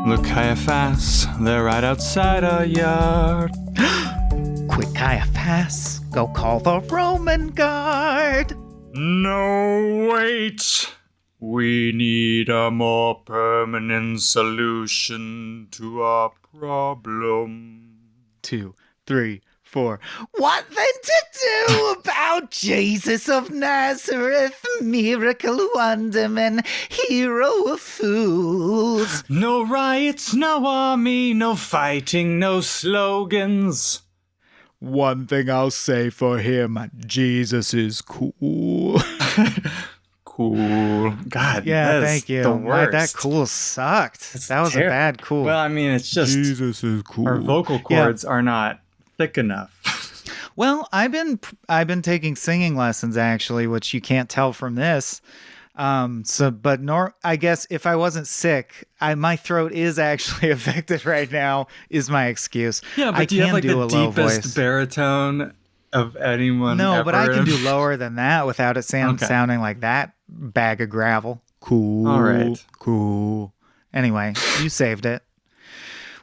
Look, Caiaphas, they're right outside our yard. Quick, Caiaphas, go call the Roman guard. No, wait. We need a more permanent solution to our problem. 2, 3, 4. What then to do about Jesus of Nazareth, miracle wonderman, hero of fools? No riots, no army, no fighting, no slogans. One thing I'll say for him, Jesus is cool. Cool. God, Yeah, that is thank you. the worst. That cool sucked. It's that was a bad cool. Well, I mean, it's just Jesus is cool. our vocal cords are not thick enough. Well, I've been taking singing lessons actually, which you can't tell from this. I guess if I wasn't sick, my throat is actually affected right now. Is my excuse? Yeah, but do you have like the deepest baritone of anyone? No, ever? but I can do lower than that without it sounding like that bag of gravel. Cool. All right. Cool. Anyway, you saved it.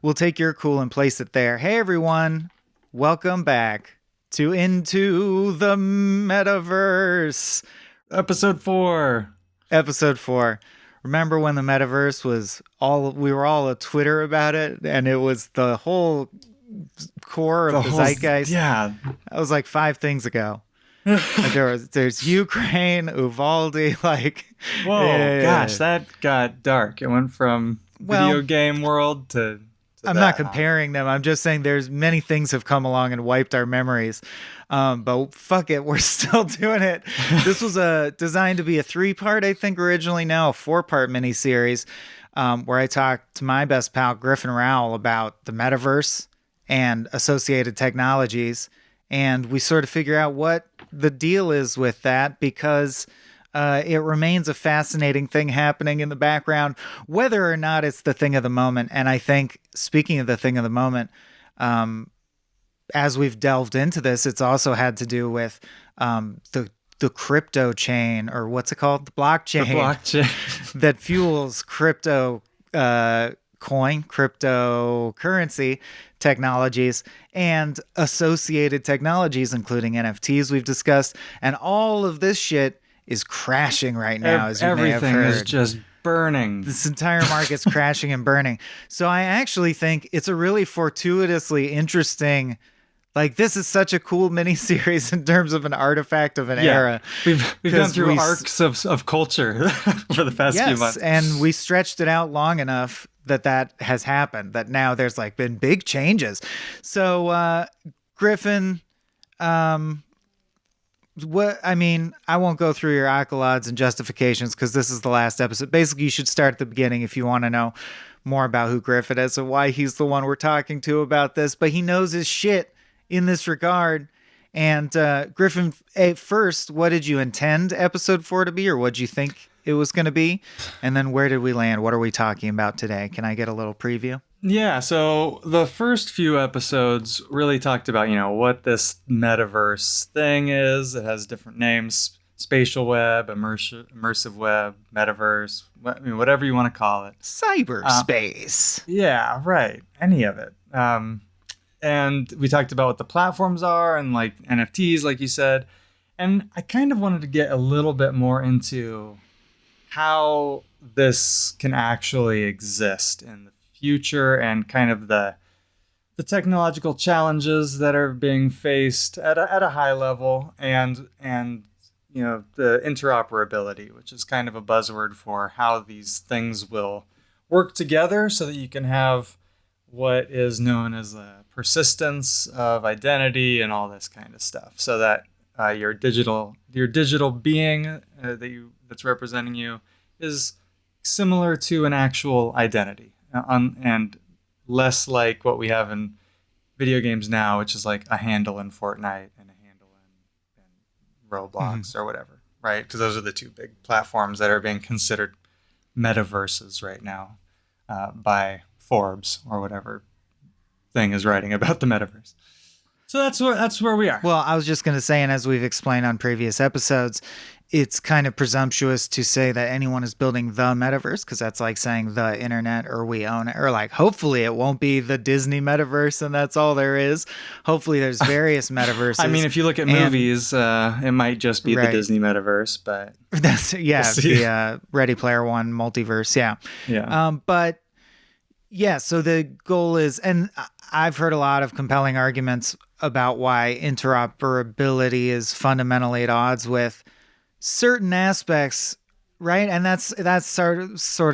We'll take your cool and place it there. Hey everyone, welcome back to Into the Metaverse. Episode 4. Episode 4. Remember when the Metaverse was we were all a Twitter about it, and it was the whole core of the zeitgeist? Yeah. That was like 5 things ago. Like there's Ukraine, Uvalde, like... Whoa, gosh, that got dark. It went from video game world to I'm not comparing them. I'm just saying there's many things have come along and wiped our memories. But fuck it, we're still doing it. This was designed to be a 3-part, I think, originally. Now a 4-part miniseries where I talked to my best pal, Griffin Rowell, about the Metaverse and associated technologies. And we sort of figure out what the deal is with that, because it remains a fascinating thing happening in the background, whether or not it's the thing of the moment. And I think, speaking of the thing of the moment, as we've delved into this, it's also had to do with the crypto chain, or what's it called? The blockchain. The blockchain. That fuels cryptocurrency technologies and associated technologies, including NFTs we've discussed. And all of this shit is crashing right now, as you may have heard. Everything is just burning. This entire market's crashing and burning. So I actually think it's a really fortuitously interesting... Like, this is such a cool miniseries in terms of an artifact of an era. We've gone through arcs of culture for the past few months. And we stretched it out long enough that has happened, that now there's like been big changes. So, Griffin, I won't go through your accolades and justifications because this is the last episode. Basically, you should start at the beginning if you want to know more about who Griffin is and why he's the one we're talking to about this. But he knows his shit in this regard. And Griffin, first, what did you intend episode 4 to be, or what did you think it was going to be? And then where did we land? What are we talking about today? Can I get a little preview? Yeah, so the first few episodes really talked about, what this metaverse thing is. It has different names: spatial web, immersive web, metaverse, whatever you want to call it. Cyberspace. Yeah, right. Any of it. And we talked about what the platforms are and like NFTs, like you said. And I kind of wanted to get a little bit more into how this can actually exist in the future, and kind of the technological challenges that are being faced at a high level, and the interoperability, which is kind of a buzzword for how these things will work together so that you can have what is known as a persistence of identity and all this kind of stuff, so that your digital being that's representing you is similar to an actual identity, and less like what we have in video games now, which is like a handle in Fortnite and a handle in Roblox or whatever, right? Because those are the two big platforms that are being considered metaverses right now by Forbes or whatever thing is writing about the metaverse. So that's where we are. Well, I was just going to say, and as we've explained on previous episodes, it's kind of presumptuous to say that anyone is building the metaverse, because that's like saying the internet or we own it, or like hopefully it won't be the Disney metaverse and that's all there is. Hopefully there's various metaverses. I mean, if you look at movies, it might just be the Disney metaverse, but that's the Ready Player One multiverse. Yeah. But yeah, so the goal is, and I've heard a lot of compelling arguments about why interoperability is fundamentally at odds with certain aspects, right? And that's sort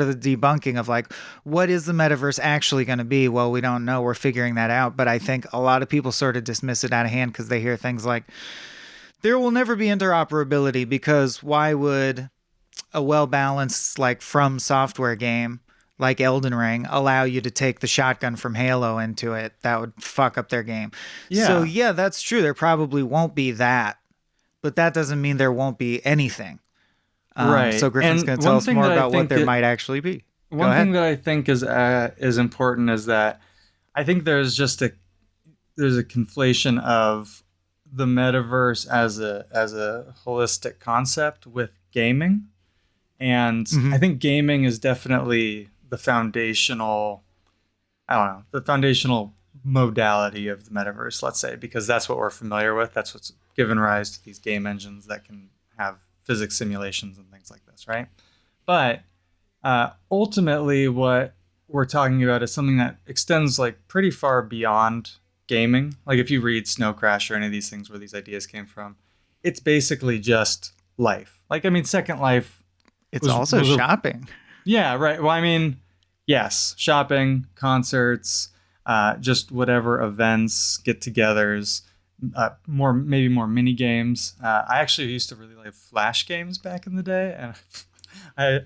of the debunking of like, what is the metaverse actually going to be? Well, we don't know. We're figuring that out. But I think a lot of people sort of dismiss it out of hand because they hear things like, there will never be interoperability, because why would a well-balanced like From Software game like Elden Ring allow you to take the shotgun from Halo into it? That would fuck up their game. Yeah. So yeah, that's true. There probably won't be that, but that doesn't mean there won't be anything. Right. So Griffin's going to tell us more about what there might actually be. One thing that I think is important is that I think there's a conflation of the metaverse as a holistic concept with gaming. And I think gaming is definitely the foundational modality of the metaverse, let's say, because that's what we're familiar with. That's what's given rise to these game engines that can have physics simulations and things like this, right? But ultimately, what we're talking about is something that extends like pretty far beyond gaming. Like if you read Snow Crash or any of these things where these ideas came from, it's basically just life. Like, I mean, Second Life. It's also shopping. Yeah, right. Well, I mean, yes, shopping, concerts, just whatever events, get-togethers, maybe more mini games. I actually used to really like Flash games back in the day, and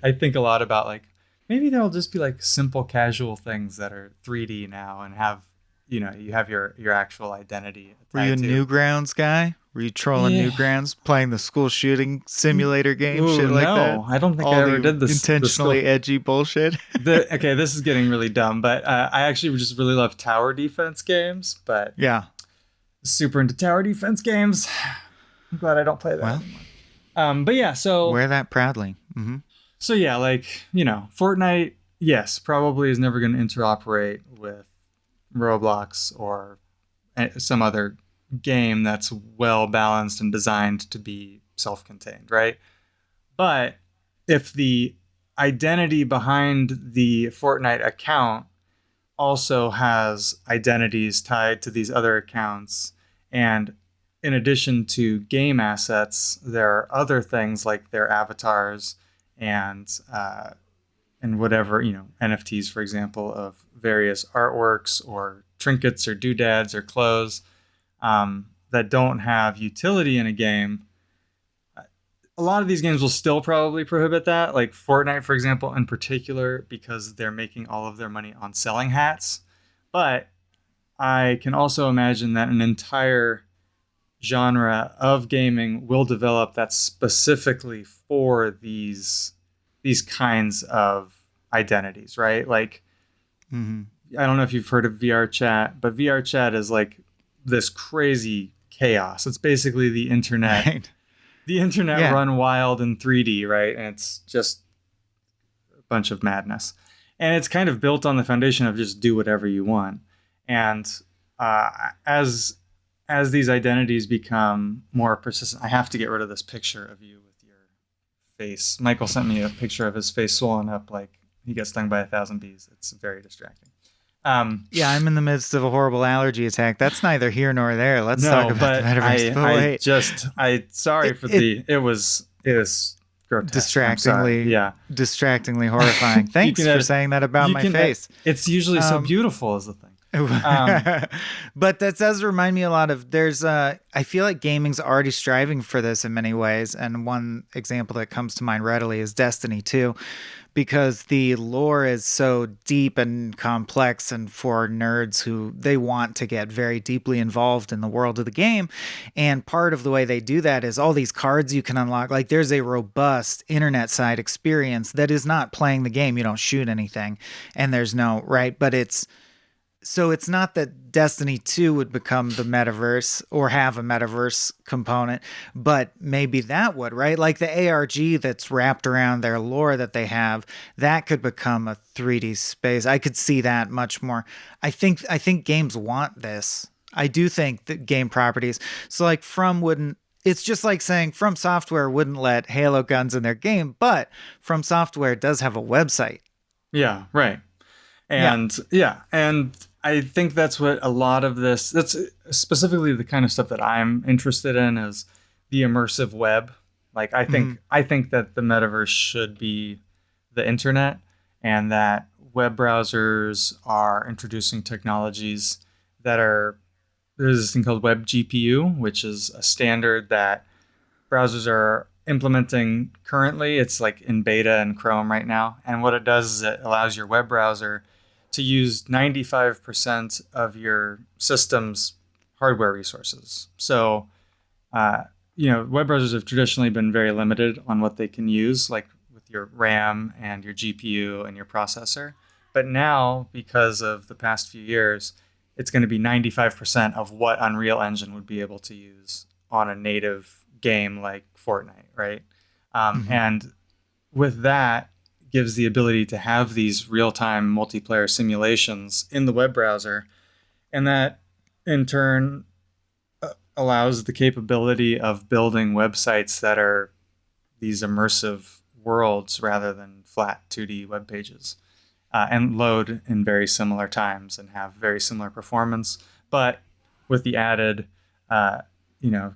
I think a lot about like maybe there'll just be like simple, casual things that are 3D now and have you have your actual identity. Were you a Newgrounds guy? Were you trolling Newgrounds, playing the school shooting simulator game, shit like that? No, I don't think I ever did this. Intentionally edgy bullshit. Okay, this is getting really dumb, but I actually just really love tower defense games. But yeah, super into tower defense games. I'm glad I don't play that anymore. But yeah, so wear that proudly. Mm-hmm. So yeah, like Fortnite, yes, probably is never going to interoperate with Roblox or some other game that's well balanced and designed to be self-contained, right? But if the identity behind the Fortnite account also has identities tied to these other accounts, and in addition to game assets, there are other things like their avatars and whatever, NFTs, for example, of various artworks or trinkets or doodads or clothes that don't have utility in a game. A lot of these games will still probably prohibit that, like Fortnite, for example, in particular, because they're making all of their money on selling hats. But I can also imagine that an entire genre of gaming will develop that's specifically for these kinds of identities, right? Like, I don't know if you've heard of VR chat, but VR chat is like this crazy chaos. It's basically the internet, right. The internet run wild in 3D, right? And it's just a bunch of madness. And it's kind of built on the foundation of just do whatever you want. And as these identities become more persistent, I have to get rid of this picture of you with your face. Michael sent me a picture of his face swollen up like he got stung by 1,000 bees. It's very distracting. Yeah, I'm in the midst of a horrible allergy attack. That's neither here nor there. Let's talk about the metaverse. It was grotesque. Distractingly horrifying. Thanks for saying that about my face. It's usually so beautiful is the thing. But that does remind me a lot of I feel like gaming's already striving for this in many ways. And one example that comes to mind readily is Destiny 2, because the lore is so deep and complex, and for nerds who they want to get very deeply involved in the world of the game. And part of the way they do that is all these cards you can unlock. Like there's a robust internet side experience that is not playing the game. You don't shoot anything and there's no, right? But it's So it's not that Destiny 2 would become the metaverse or have a metaverse component, but maybe that would, right? Like the ARG that's wrapped around their lore that they have, that could become a 3D space. I could see that much more. I think games want this. I do think that game properties. So like From wouldn't, it's just like saying From Software wouldn't let Halo guns in their game, but From Software does have a website. Yeah, right. Yeah. And I think that's what a lot of this, that's specifically the kind of stuff that I'm interested in, is the immersive web. Like Mhm. I think that the metaverse should be the internet, and that web browsers are introducing technologies that are, there's this thing called web GPU, which is a standard that browsers are implementing currently. It's like in beta in Chrome right now. And what it does is it allows your web browser to use 95% of your system's hardware resources. So, uh, web browsers have traditionally been very limited on what they can use, like with your RAM and your GPU and your processor. But now, because of the past few years, it's going to be 95% of what Unreal Engine would be able to use on a native game like Fortnite, right? Mhm. And with that, gives the ability to have these real-time multiplayer simulations in the web browser, and that in turn allows the capability of building websites that are these immersive worlds rather than flat 2D web pages, and load in very similar times and have very similar performance, but with the added,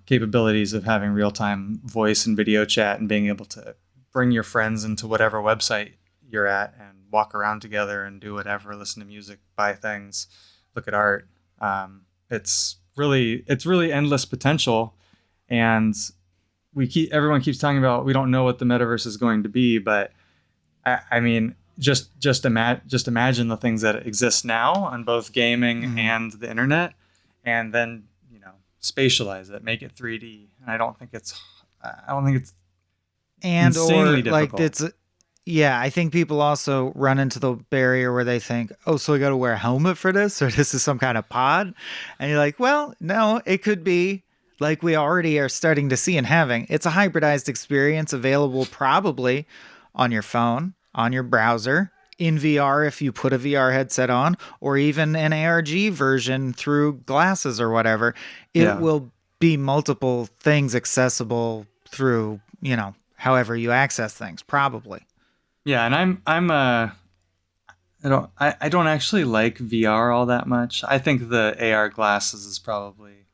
capabilities of having real-time voice and video chat and being able to bring your friends into whatever website you're at and walk around together and do whatever, listen to music, buy things, look at art. It's really endless potential, and everyone keeps talking about we don't know what the metaverse is going to be, but I mean, just imagine the things that exist now on both gaming Mhm. and the internet, and then spatialize it, make it 3D. And I don't think it's And insanely or like difficult. it's yeah, I think people also run into the barrier where they think, "Oh, so I got to wear a helmet for this or this is some kind of pod?" And you're like, "Well, no, it could be like we already are starting to see and having. It's a hybridized experience available probably on your phone, on your browser, in VR if you put a VR headset on, or even an ARG version through glasses or whatever. It Yeah, will be multiple things accessible through, however you access things, probably. yeah, and I don't actually like VR all that much. I think the AR glasses is probably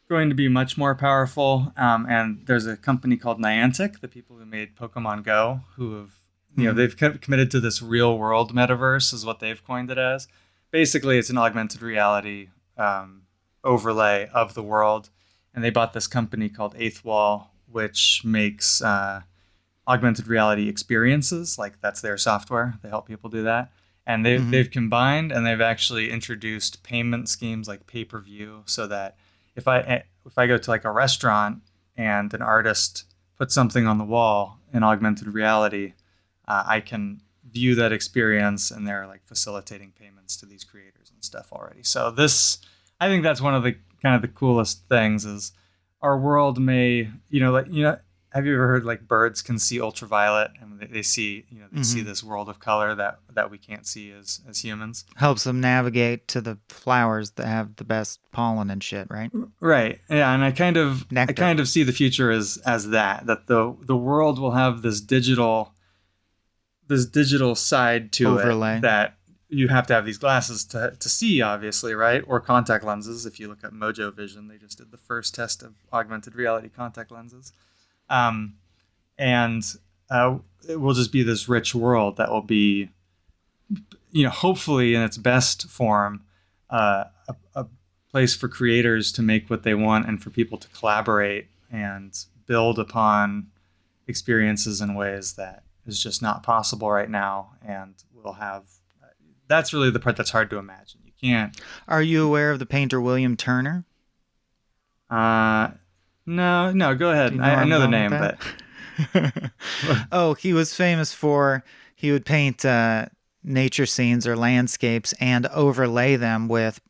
going to be much more powerful. And there's a company called Niantic, the people who made Pokemon Go, who have Mhm. they've committed to this real world metaverse, is what they've coined it as. Basically, it's an augmented reality overlay of the world, and they bought this company called Eighth Wall, which makes augmented reality experiences. Like that's their software. They help people do that. And Mhm. they've combined and they've actually introduced payment schemes like pay per view, so that if I go to like a restaurant and an artist puts something on the wall in augmented reality, I can view that experience, and they're like facilitating payments to these creators and stuff already. So I think that's one of the kind of the coolest things is our world may, have you ever heard like birds can see ultraviolet, and they see, they see Mhm. this world of color that we can't see as humans. Helps them navigate to the flowers that have the best pollen and shit, right? Right. Yeah, and I Nectar. kind of see the future as that the world will have this digital side to it Overlay. that you have to have these glasses to see, obviously, right? Or contact lenses. If you look at Mojo Vision, they just did the first test of augmented reality contact lenses. Um, and it will just be this rich world that will be, hopefully in its best form, a place for creators to make what they want and for people to collaborate and build upon experiences in ways that is just not possible right now. And we'll have, that's really the part that's hard to imagine. You can't. Are you aware of the painter William Turner? uh no, no, go Do ahead. you know I, where I I'm know the going with name, that? but Oh, he was famous for he would paint nature scenes or landscapes and overlay them with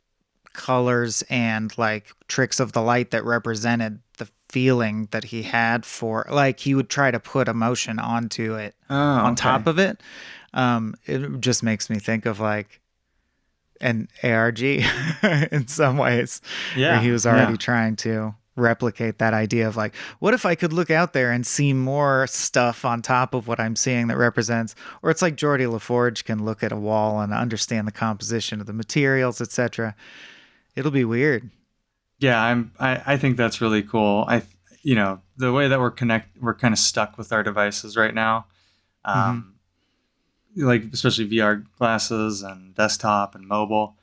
colors and like tricks of the light that represented the feeling that he had for, like, he would try to put emotion onto it, Oh, on okay. top of it. It just makes me think of like an ARG in some ways, where he Yeah, was yeah. already trying to replicate that idea of like, what if I could look out there and see more stuff on top of what I'm seeing that represents, or it's like Geordie LaForge can look at a wall and understand the composition of the materials, etc. It'll be weird. Yeah, I think that's really cool. The way that we're kind of stuck with our devices right now. Hmm. Um, like especially VR glasses and desktop and mobile.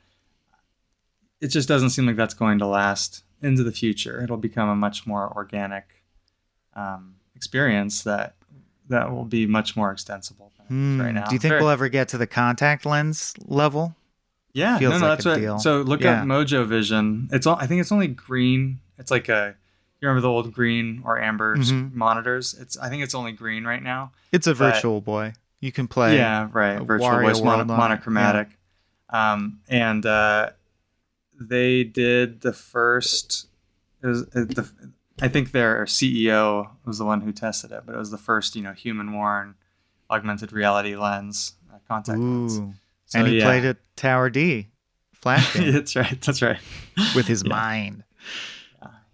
It just doesn't seem like that's going to last into the future. It'll become a much more organic experience that will be much more extensible than it is right Do you now. think Very, we'll ever get to the contact lens level? yeah, no, Feels no, like a that's what. deal. So look up Yeah. Mojo Vision. I think it's only green. It's like you remember the old green or amber Hmm. monitors? I think it's only green right now. It's a But virtual boy. You can play yeah, right. a Virtual Wario voice World on it. Yeah. monochromatic. And they did the first. It was I think their CEO was the one who tested it, but it was the first human worn augmented reality lens, contact lens. Ooh. So And he played yeah, a Tower D Flash game that's right. That's right. with his Yeah, mind.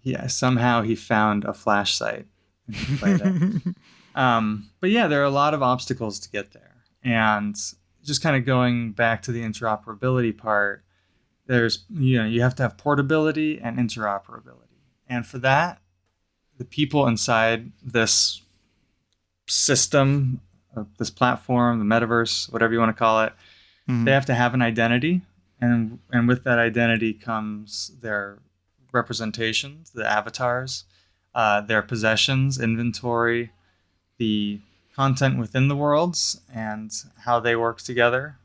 yeah. Somehow he found a flash site and he played it. But yeah, there are a lot of obstacles to get there, and just kind of going back to the interoperability part. There's you have to have portability and interoperability, and for that, the people inside this system, this platform, the metaverse, whatever you want to call it, they Mhm. have to have an identity, and with that identity comes their representations, the avatars, their possessions, inventory, the content within the worlds, and how they work together,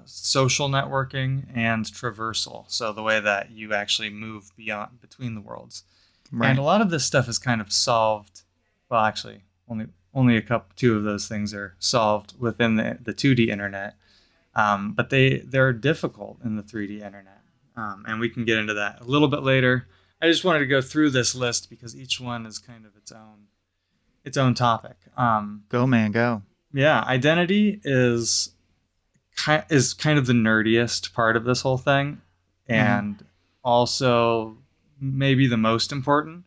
social networking, and traversal. So the way that you actually move beyond between the worlds. And a Right. lot of this stuff is kind of solved. Well, actually, only two of those things are solved within the 2D internet, but they're difficult in the 3D internet, and we can get into that a little bit later. I just wanted to go through this list because each one is kind of its own topic. Go, man, go. Yeah, identity is kind of the nerdiest part of this whole thing, Mhm. and also maybe the most important.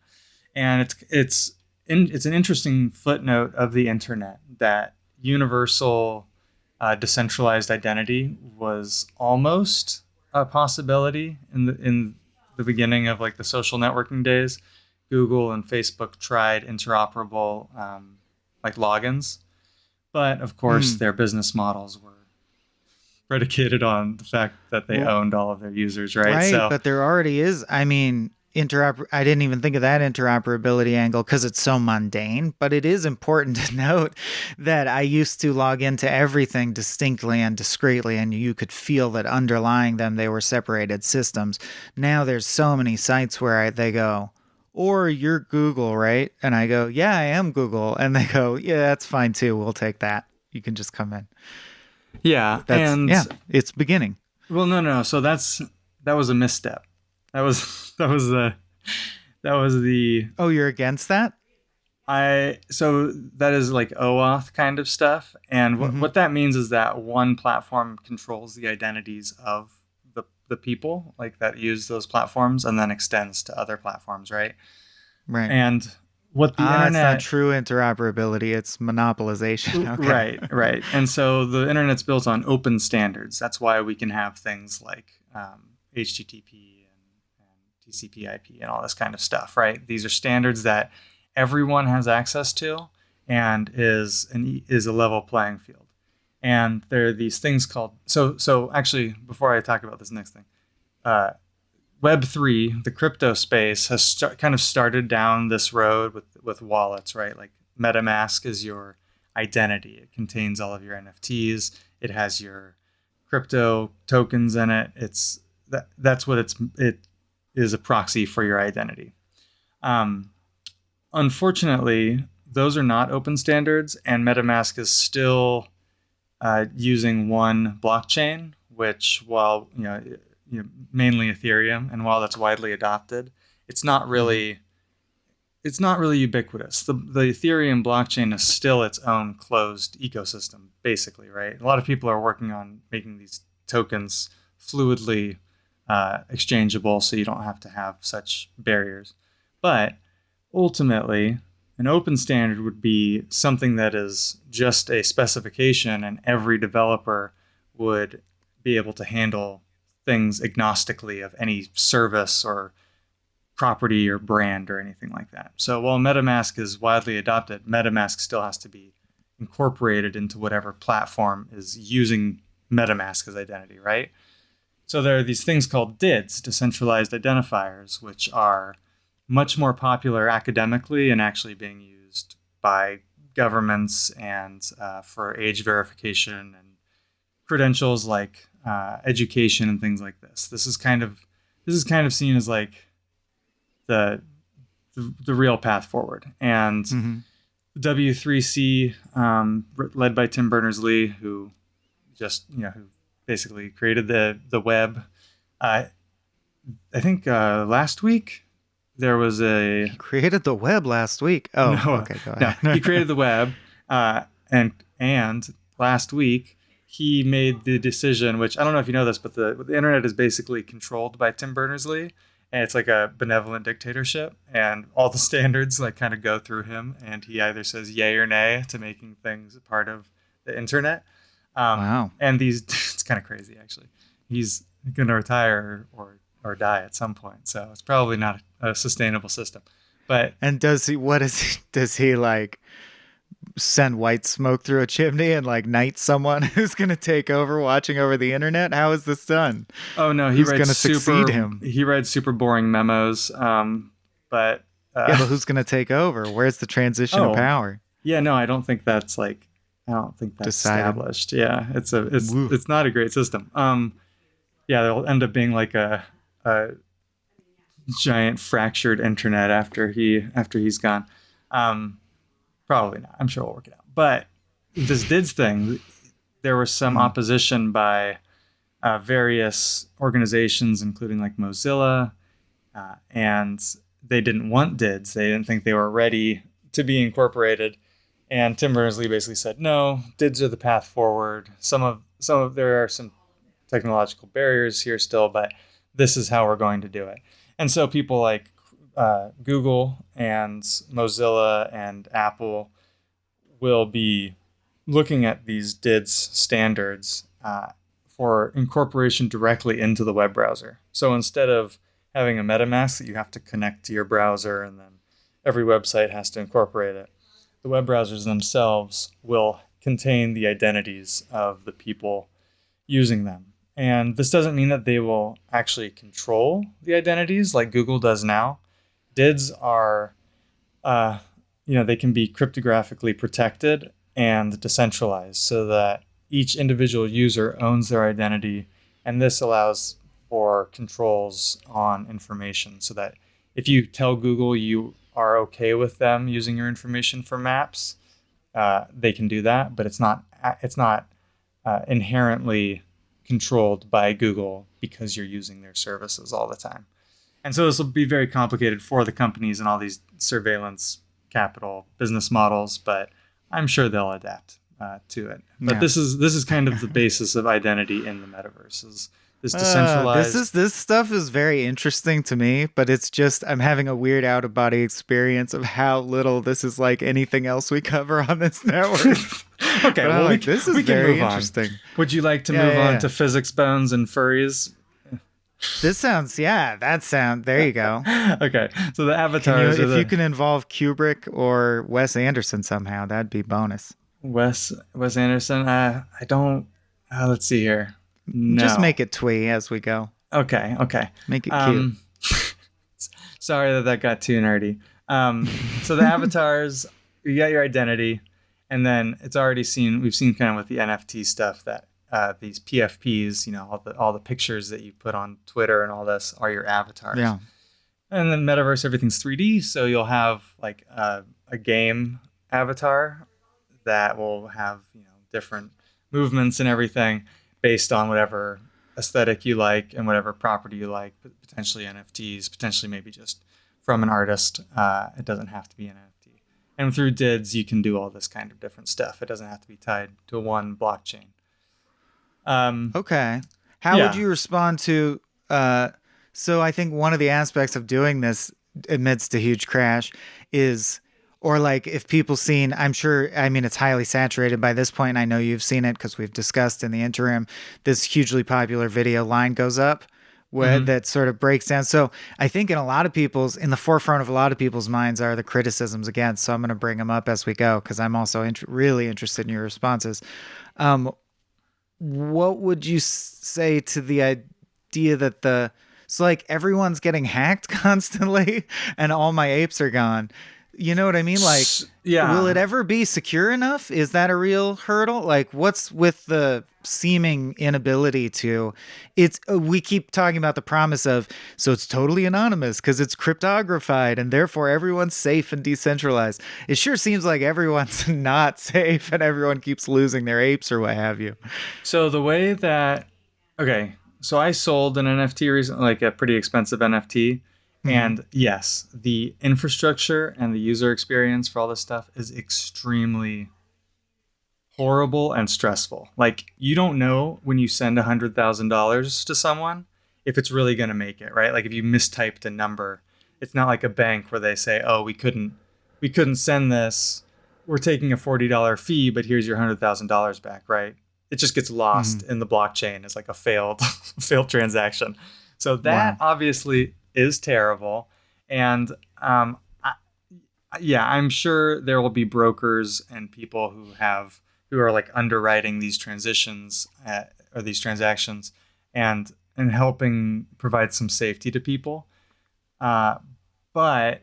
And it's an interesting footnote of the internet that universal decentralized identity was almost a possibility in the beginning of like the social networking days. Google and Facebook tried interoperable like logins, but of course Mm. their business models were predicated on the fact that they Well, owned all of their users, right? right, So but there already is. I mean, I didn't even think of that interoperability angle because it's so mundane, but it is important to note that I used to log into everything distinctly and discreetly, and you could feel that underlying them they were separated systems. Now there's so many sites where they go, or you're Google, right? And I go, yeah, I am Google. And they go, yeah, that's fine too. We'll take that. You can just come in. yeah, That's, and yeah, it's beginning. well, no, no. So that was a misstep. That was that was the Oh, you're against that? I so that is like OAuth kind of stuff, and what Mm-hmm. what that means is that one platform controls the identities of the people like that use those platforms, and then extends to other platforms, right? Right. And what the Ah, it's not internet true interoperability. It's monopolization. Okay. Right, right. And so the internet's built on open standards. That's why we can have things like HTTP and TCP/IP and all this kind of stuff, right? These are standards that everyone has access to and is a level playing field. And there are these things called so actually before I talk about this next thing, uh, Web3, the crypto space, has kind of started down this road with wallets, right? Like MetaMask is your identity. It contains all of your NFTs. It has your crypto tokens in it. That's what it is, a proxy for your identity. Um, Unfortunately, those are not open standards, and MetaMask is still using one blockchain, which while mainly Ethereum, and while that's widely adopted, it's not really ubiquitous. The Ethereum blockchain is still its own closed ecosystem, basically, right? A lot of people are working on making these tokens fluidly exchangeable, so you don't have to have such barriers. But ultimately, an open standard would be something that is just a specification, and every developer would be able to handle things agnostically of any service or property or brand or anything like that. So while MetaMask is widely adopted, MetaMask still has to be incorporated into whatever platform is using MetaMask as identity, right? So there are these things called DIDs, decentralized identifiers, which are much more popular academically and actually being used by governments and for age verification and credentials like education and things like this. This is kind of seen as like the real path forward. And W3C, led by Tim Berners-Lee, who basically created the web. I think last week there was He created the web last week. Oh, no, okay, go ahead. No, he created the web, and last week he made the decision, which I don't know if you know this, but the internet is basically controlled by Tim Berners-Lee, and it's like a benevolent dictatorship, and all the standards like kind of go through him, and he either says yay or nay to making things a part of the internet. Wow. And it's kind of crazy, actually. He's going to retire or die at some point, so it's probably not a sustainable system. But does he like send white smoke through a chimney and like knight someone who's going to take over watching over the internet? How is this done? Oh no, who's going to succeed him? He writes super boring memos, but but who's going to take over? Where's the transition of power? Yeah, no, I don't think that's established. Yeah, it's not a great system. Yeah, there'll end up being like a giant fractured internet after he's gone. Probably not. I'm sure we'll work it out. But this DIDS thing, there was some opposition by various organizations, including like Mozilla, and they didn't want DIDS. They didn't think they were ready to be incorporated. And Tim Berners-Lee basically said, no, DIDs are the path forward. There are some technological barriers here still, but this is how we're going to do it. And so people like Google and Mozilla and Apple will be looking at these DIDs standards for incorporation directly into the web browser. So instead of having a MetaMask that you have to connect to your browser and then every website has to incorporate it, the web browsers themselves will contain the identities of the people using them. And this doesn't mean that they will actually control the identities like Google does now. DIDs are, they can be cryptographically protected and decentralized so that each individual user owns their identity. And this allows for controls on information so that if you tell Google you are okay with them using your information for maps, they can do that, but it's not inherently controlled by Google because you're using their services all the time. And so this will be very complicated for the companies and all these surveillance capital business models, but I'm sure they'll adapt to it. But this is kind of the basis of identity in the metaverse. Is this decentralized? This stuff is very interesting to me, but it's just I'm having a weird out of body experience of how little this is like anything else we cover on this network. Okay, well, this is very interesting. Would you like to move on to physics bones and furries? This sounds, there you go. Okay, so the avatars. If you can involve Kubrick or Wes Anderson somehow, that'd be bonus. Wes Anderson. I don't. Let's see here. No. Just make it twee as we go. Okay. Make it cute. Sorry that got too nerdy. So the avatars, you got your identity, and then we've seen kind of with the NFT stuff that these PFPs, all the pictures that you put on Twitter and all this are your avatars. Yeah. And then metaverse, everything's 3D, so you'll have like a game avatar that will have different movements and everything based on whatever aesthetic you like and whatever property you like, potentially NFTs, potentially maybe just from an artist. It doesn't have to be an NFT. And through DIDs, you can do all this kind of different stuff. It doesn't have to be tied to one blockchain. Okay. How would you respond to, so I think one of the aspects of doing this amidst a huge crash is, or like if people seen, I'm sure, I mean, it's highly saturated by this point. I know you've seen it because we've discussed in the interim, this hugely popular video Line Goes Up where that sort of breaks down. So I think in the forefront of a lot of people's minds are the criticisms against. So I'm going to bring them up as we go because I'm also really interested in your responses. What would you say to the idea that so like everyone's getting hacked constantly and all my apes are gone? You know what I mean? Like, will it ever be secure enough? Is that a real hurdle? Like, what's with the seeming inability to, we keep talking about the promise of, so it's totally anonymous because it's cryptographied and therefore everyone's safe and decentralized. It sure seems like everyone's not safe and everyone keeps losing their apes or what have you. So the way that, so I sold an NFT recently, like a pretty expensive NFT. And yes, the infrastructure and the user experience for all this stuff is extremely horrible and stressful. Like, you don't know when you send $100,000 to someone if it's really going to make it, right? Like if you mistyped a number, it's not like a bank where they say, "Oh, we couldn't send this. We're taking a $40 fee, but here's your $100,000 back," right? It just gets lost in the blockchain as like a failed transaction. So that obviously is terrible. And I'm sure there will be brokers and people who are like underwriting these transitions or these transactions and helping provide some safety to people. But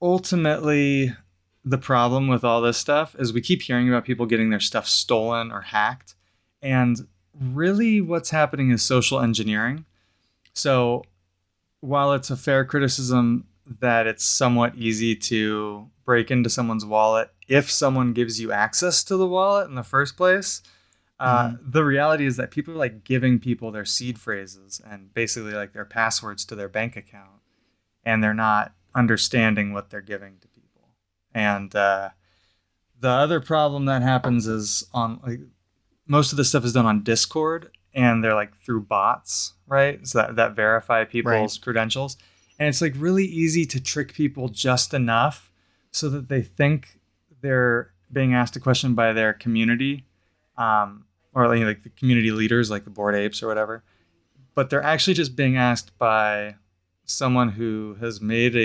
ultimately, the problem with all this stuff is we keep hearing about people getting their stuff stolen or hacked. And really what's happening is social engineering. So while it's a fair criticism that it's somewhat easy to break into someone's wallet if someone gives you access to the wallet in the first place, the reality is that people are like giving people their seed phrases and basically like their passwords to their bank account, and they're not understanding what they're giving to people. And the other problem that happens is most of this stuff is done on Discord, and they're like through bots, right? So that verify people's credentials. And it's like really easy to trick people just enough so that they think they're being asked a question by their community, or like the community leaders, like the Bored Apes or whatever. But they're actually just being asked by someone who has made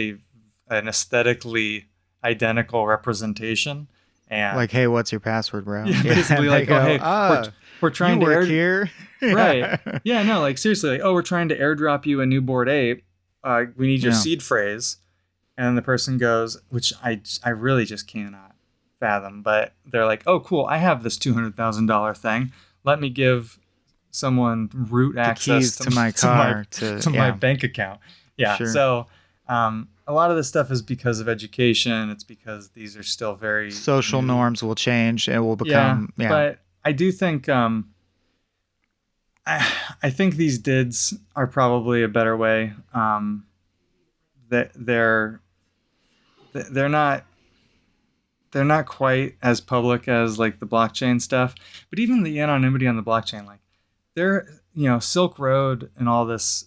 an aesthetically identical representation. And like, "Hey, what's your password, bro?" Yeah, basically like, go, "Oh, hey, we're trying to work here." Right. Yeah, no, like seriously, like, "Oh, we're trying to airdrop you a new Bored Ape. We need your seed phrase." And then the person goes, which I really just cannot fathom, but they're like, "Oh, cool, I have this $200,000 thing. Let me give someone root access to my car to my bank account." Yeah. Sure. So a lot of this stuff is because of education. It's because these are still very social norms will change and will become. Yeah. But I do think I think these DIDs are probably a better way. That they're not quite as public as like the blockchain stuff, but even the anonymity on the blockchain, like Silk Road and all this,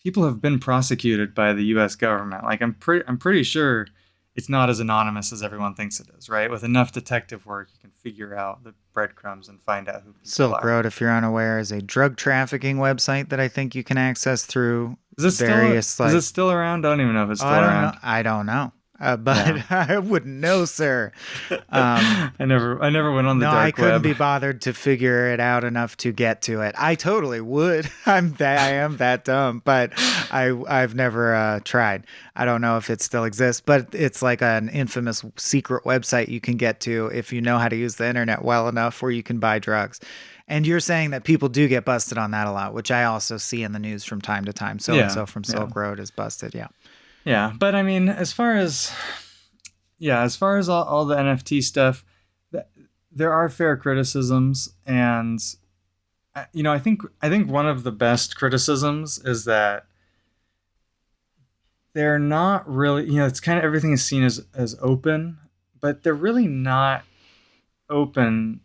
people have been prosecuted by the U.S. government. Like I'm pretty sure it's not as anonymous as everyone thinks it is, right? With enough detective work, you can figure out the breadcrumbs and find out who people Silk Road, if you're unaware, is a drug trafficking website that I think you can access through various. Is it still around? I don't even know if it's still around. I don't know. But I wouldn't know, sir. I never went on the dark web. I couldn't be bothered to figure it out enough to get to it. I totally would. I am that dumb, but I've never tried. I don't know if it still exists, but it's like an infamous secret website you can get to if you know how to use the internet well enough, where you can buy drugs. And you're saying that people do get busted on that a lot, which I also see in the news from time to time. So and so from Silk Road is busted. Yeah. Yeah, but I mean, as far as all the NFT stuff, there are fair criticisms, and I think one of the best criticisms is that they're not really, it's kind of everything is seen as open, but they're really not open.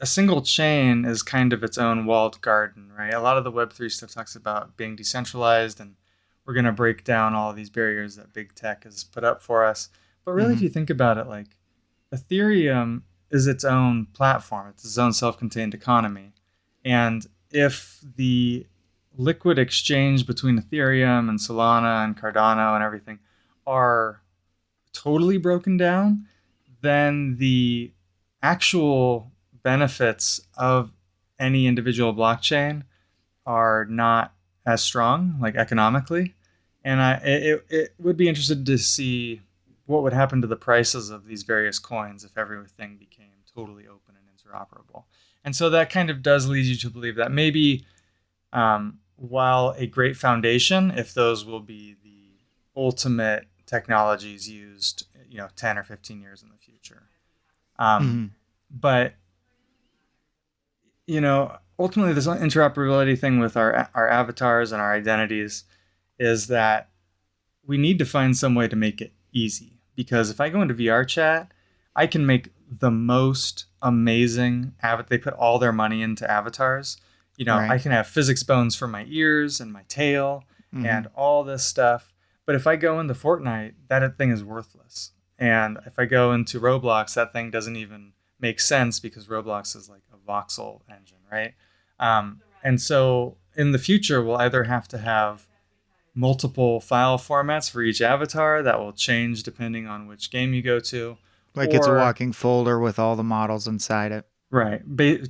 A single chain is kind of its own walled garden, right? A lot of the Web3 stuff talks about being decentralized, and we're going to break down all of these barriers that big tech has put up for us. But really, if Mm-hmm. you think about it, like Ethereum is its own platform, it's its own self contained economy. And if the liquid exchange between Ethereum and Solana and Cardano and everything are totally broken down, then the actual benefits of any individual blockchain are not as strong, like economically. And it would be interested to see what would happen to the prices of these various coins if everything became totally open and interoperable. And so that kind of does lead you to believe that maybe, while a great foundation, if those will be the ultimate technologies used, 10 or 15 years in the future. Um, Mm-hmm. but ultimately, this interoperability thing with our avatars and our identities is that we need to find some way to make it easy. Because if I go into VR chat, I can make the most amazing They put all their money into avatars. I Right. can have physics bones for my ears and my tail Mm-hmm. and all this stuff. But if I go into Fortnite, that thing is worthless. And if I go into Roblox, that thing doesn't even make sense because Roblox is like a voxel engine, right? And so in the future, we'll either have to have multiple file formats for each avatar that will change depending on which game you go to, Like it's a or walking folder with all the models inside it. right,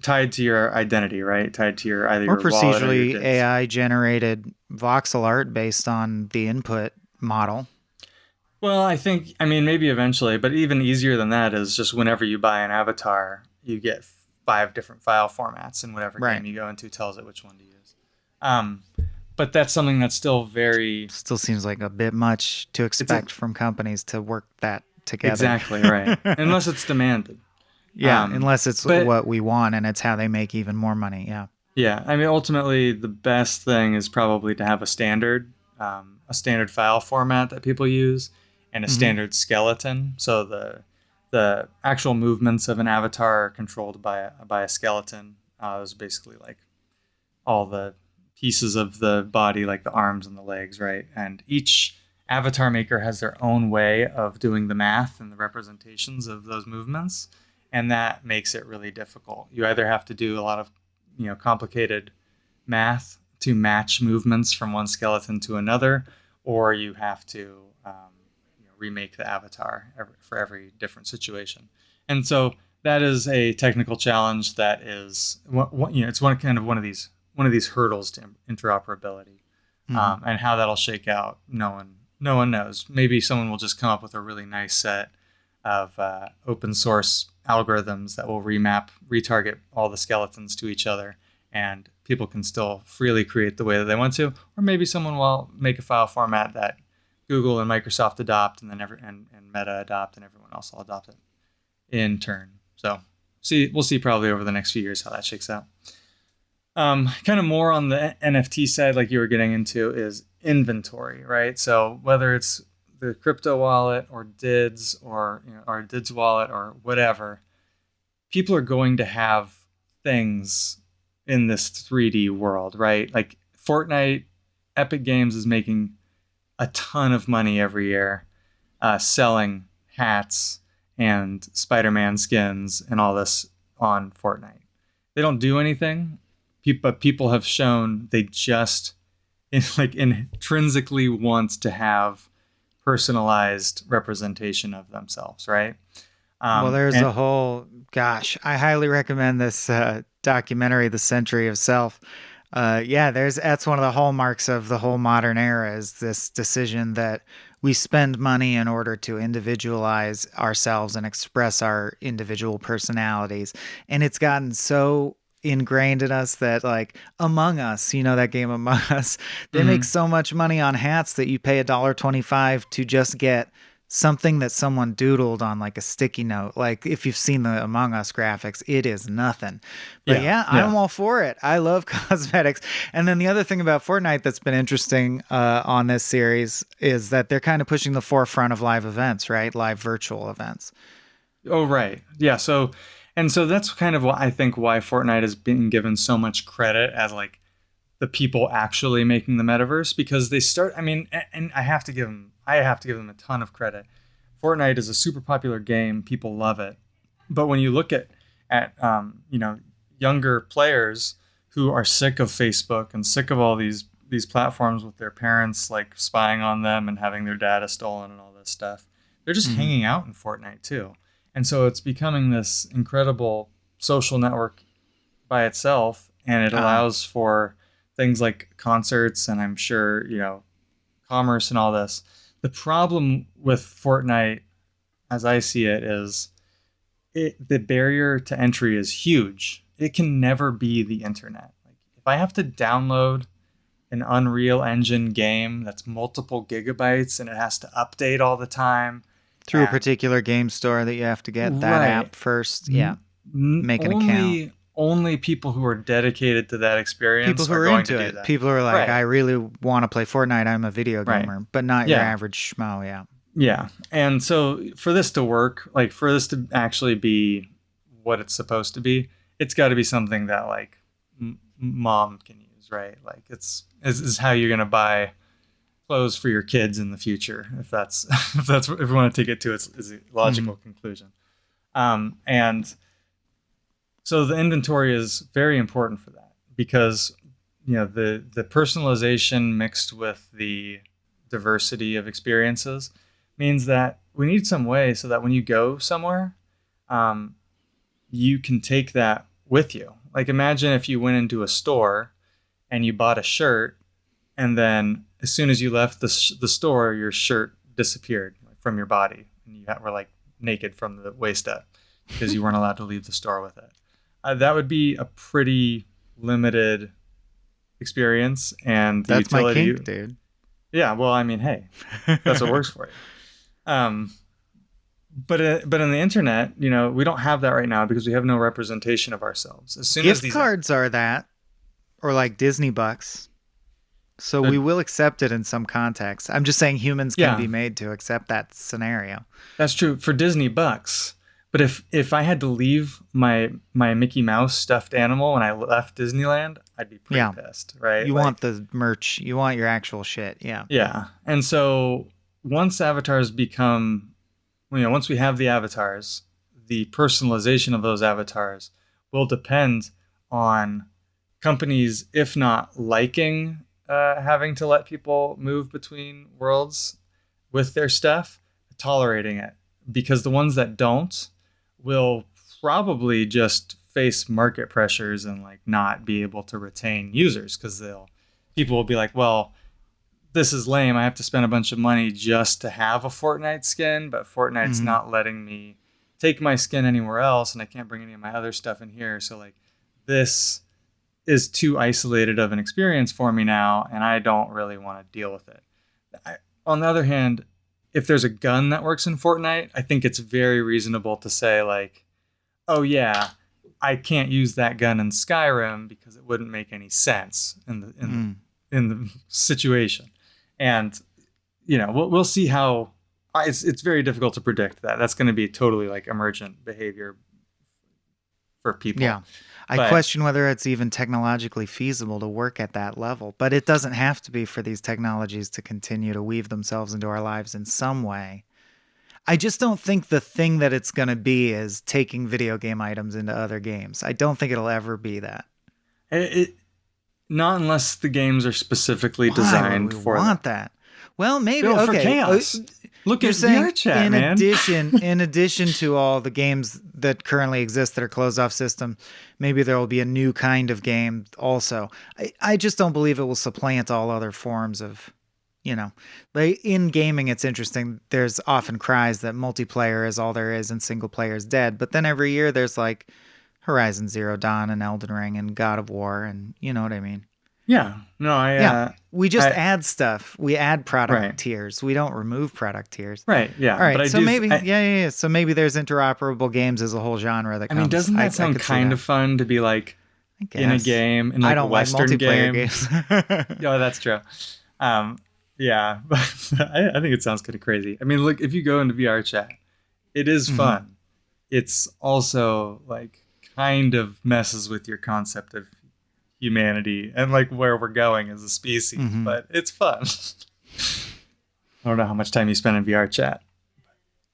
tied to your identity, right? Tied to your either Or your wallet or your procedurally DIS. AI generated voxel art based on the input model. Well, I mean, maybe eventually, but even easier than that is just whenever you buy an avatar, you get 5 different file formats, and whatever Right. game you go into tells it which one to use. Um, but that's something that's still very. Still seems like a bit much to It's a, expect from companies to work that together. exactly right, unless it's demanded. Yeah, Um, unless it's but what we want and it's how they make even more money. Yeah. Yeah, I mean, ultimately, the best thing is probably to have a standard file format that people use, and a Mm-hmm. standard skeleton. So the actual movements of an avatar are controlled by a skeleton. It's basically like all the pieces of the body, like the arms and the legs, right? And each avatar maker has their own way of doing the math and the representations of those movements, and that makes it really difficult. You either have to do a lot of complicated math to match movements from one skeleton to another, or you have to remake the avatar for every different situation. And so that is a technical challenge that is, it's one of these hurdles to interoperability, Mm-hmm. and how that'll shake out. No one knows. Maybe someone will just come up with a really nice set of open source algorithms that will retarget all the skeletons to each other, and people can still freely create the way that they want to. Or maybe someone will make a file format that Google and Microsoft adopt, and then and Meta adopt, and everyone else will adopt it in turn. So we'll see probably over the next few years how that shakes out. Kind of more on the NFT side, like you were getting into, is inventory, right? So whether it's the crypto wallet or DIDS or DIDS wallet or whatever, people are going to have things in this 3D world, right? Like Fortnite, Epic Games is making a ton of money every year, selling hats and Spider-Man skins and all this on Fortnite. They don't do anything, but people have shown they just intrinsically want to have personalized representation of themselves, right? Well, there's And a whole, gosh, I highly recommend this documentary, The Century of Self. Yeah, that's one of the hallmarks of the whole modern era is this decision that we spend money in order to individualize ourselves and express our individual personalities. And it's gotten so ingrained in us that like Among Us, that game Among Us, they make mhm, so much money on hats that you pay $1.25 to just get something that someone doodled on like a sticky note. Like if you've seen the Among Us graphics, it is nothing. But Yeah, yeah, yeah. I'm all for it. I love cosmetics. And then the other thing about Fortnite that's been interesting on this series is that they're kind of pushing the forefront of live events, right? Live virtual events. Oh, right. Yeah. So that's kind of what I think why Fortnite is being given so much credit as like the people actually making the metaverse, because they start. I mean, and I have to give them a ton of credit. Fortnite is a super popular game. People love it. But when you look at younger players who are sick of Facebook and sick of all these platforms with their parents like spying on them and having their data stolen and all this stuff, they're just Mm-hmm. hanging out in Fortnite too. And so it's becoming this incredible social network by itself, and it Uh-huh. allows for things like concerts and I'm sure, commerce and all this. The problem with Fortnite, as I see it, is the barrier to entry is huge. It can never be the internet. Like if I have to download an Unreal Engine game that's multiple gigabytes and it has to update all the time, Through a and particular game store that you have to get that right, app first. Yeah. Make an account. only people who are dedicated to that People experience who are are going to into do it. that. People who are like, Right. I really want to play Fortnite. I'm a video Right. gamer, but not your Yeah. average schmo. Yeah. Yeah. And so for this to work, like for this to actually be what it's supposed to be, it's got to be something that like mom can use, right? Like this is how you're going to buy clothes for your kids in the future, if that's if we want to take it to its logical Mm-hmm. conclusion. And so the inventory is very important for that, because the personalization mixed with the diversity of experiences means that we need some way so that when you go somewhere, um, you can take that with you. Like imagine if you went into a store and you bought a shirt, and then as soon as you left the store, your shirt disappeared from your body, and you were like naked from the waist up because you weren't allowed to leave the store with it. That would be a pretty limited experience, and the That's my utility. kink, dude. Yeah, well, I mean, hey, that's what works for you. But in the internet, we don't have that right now because we have no representation of ourselves. As soon as Gift these cards are that, or like Disney bucks. So we will accept it in some context. I'm just saying humans can Yeah. be made to accept that scenario. That's true for Disney bucks. But if I had to leave my Mickey Mouse stuffed animal when I left Disneyland, I'd be pretty pissed, right? You want the merch. You want your actual shit. Yeah. Yeah. And so once avatars become, once we have the avatars, the personalization of those avatars will depend on companies, if not liking having to let people move between worlds with their stuff, tolerating it. Because the ones that don't will probably just face market pressures and like not be able to retain users, because people will be like, well, this is lame. I have to spend a bunch of money just to have a Fortnite skin, but Fortnite's not letting me take my skin anywhere else, and I can't bring any of my other stuff in here. So like this is too isolated of an experience for me now, and I don't really want to deal with it. On the other hand, if there's a gun that works in Fortnite, I think it's very reasonable to say like, oh yeah, I can't use that gun in Skyrim because it wouldn't make any sense in the situation. And we'll see how. It's very difficult to predict that. That's going to be totally like emergent behavior for people. Yeah. I question whether it's even technologically feasible to work at that level, but it doesn't have to be for these technologies to continue to weave themselves into our lives in some way. I just don't think the thing that it's going to be is taking video game items into other games. I don't think it'll ever be that. Not unless the games are specifically Why designed would we for want that. Well, maybe For okay. chaos. Look You're at saying VR chat, in man. in addition to all the games that currently exist that are closed off system, maybe there will be a new kind of game also. I just don't believe it will supplant all other forms of, like in gaming. It's interesting. There's often cries that multiplayer is all there is and single player is dead. But then every year there's like Horizon Zero Dawn and Elden Ring and God of War, and you know what I mean. Yeah. No, We just I add stuff. We add product right. tiers. We don't remove product tiers. Right. All Yeah. But right. I So do. maybe, yeah. So maybe there's interoperable games as a whole genre that I mean, comes. doesn't I that sound could see kind that. of fun to be like I in a guess. game, in I like a don't like Western multiplayer game? games. Yeah, that's true. Yeah, but I think it sounds kind of crazy. I mean, look, if you go into VR chat, it is hmm fun. It's also like kind of messes with your concept of humanity and like where we're going as a species, hmm but it's fun. I don't know how much time you spend in VR chat.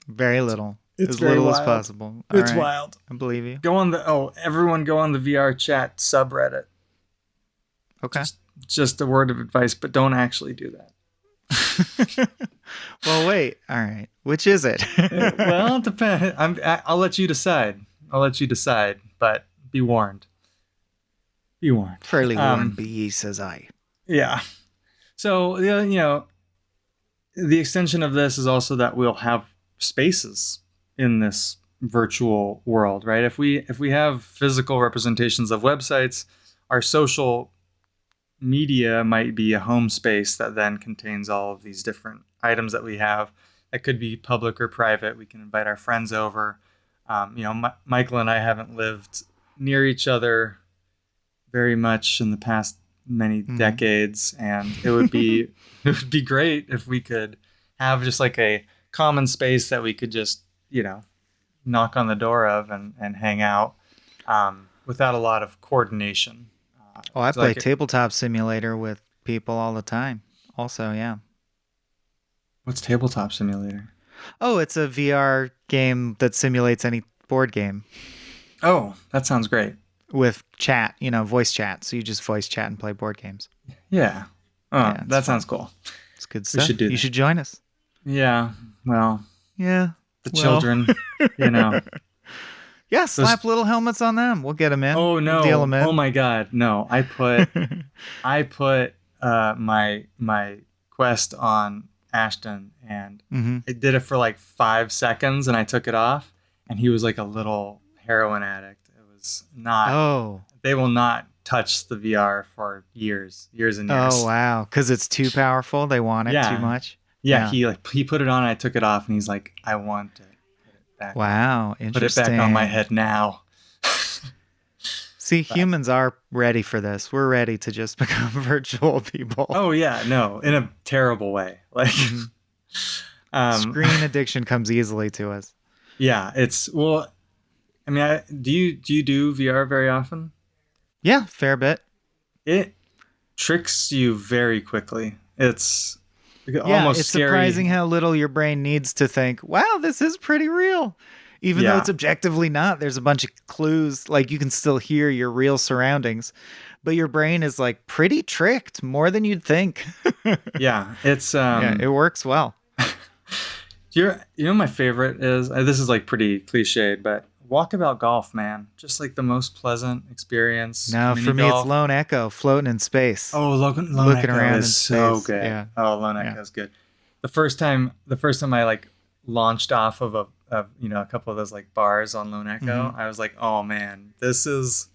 Very little. It's As very little as wild. possible. All It's right. wild. I believe you. Everyone go on the VR chat subreddit. Okay. Just a word of advice, but don't actually do that. Well, wait. All right. Which is it? Well, it depends. I'll let you decide. I'll let you decide, but be warned. Be warned. Fairly warned be ye, says I. Yeah. So the extension of this is also that we'll have spaces in this virtual world, right? If we have physical representations of websites, our social media might be a home space that then contains all of these different items that we have. That could be public or private. We can invite our friends over. Michael and I haven't lived near each other very much in the past many decades, and it would be great if we could have just like a common space that we could just knock on the door of and hang out without a lot of coordination. Oh, I So play like tabletop simulator with people all the time. Also, yeah. what's Tabletop Simulator? Oh, it's a VR game that simulates any board game Oh, that sounds great. with chat, voice chat. So you just voice chat and play board games. Yeah. Oh, Yeah, it's that fun. sounds cool. It's good We stuff. should do You that. should join us. Yeah. Well, Yeah. the Well. children, Yeah, slap little helmets on them. We'll get them in. Oh We'll no! deal them in. Oh my God! No, I put my Quest on Ashton, and hmm I did it for like 5 seconds, and I took it off, and he was like a little heroin addict. It was not. Oh. They will not touch the VR for years and years. Oh, wow. Because it's too powerful. They want it too much. Yeah. He put it on, and I took it off, and he's like, "I want to put it back. Wow. Put it Interesting. back on my head now." See, humans are ready for this. We're ready to just become virtual people. Oh yeah, no, in a terrible way. Like, Screen addiction comes easily to us. yeah, it's well. I mean, do you do VR very often? Yeah, fair bit. It tricks you very quickly. It's Yeah, almost it's scary. surprising how little your brain needs to think, wow, this is pretty real. Even though Yeah. it's objectively not, there's a bunch of clues, like you can still hear your real surroundings. But your brain is like pretty tricked, more than you'd think. Yeah, it's Yeah, it works well. my favorite is this is like pretty cliched, but walkabout golf, man. Just like the most pleasant experience. No, Mini for me, golf. it's Lone Echo floating in space. Oh, Lone Looking Echo around is in so space. good. Yeah. Oh, Lone Echo is good. The first time I like launched off of a couple of those like bars on Lone Echo, I was like, oh man, this is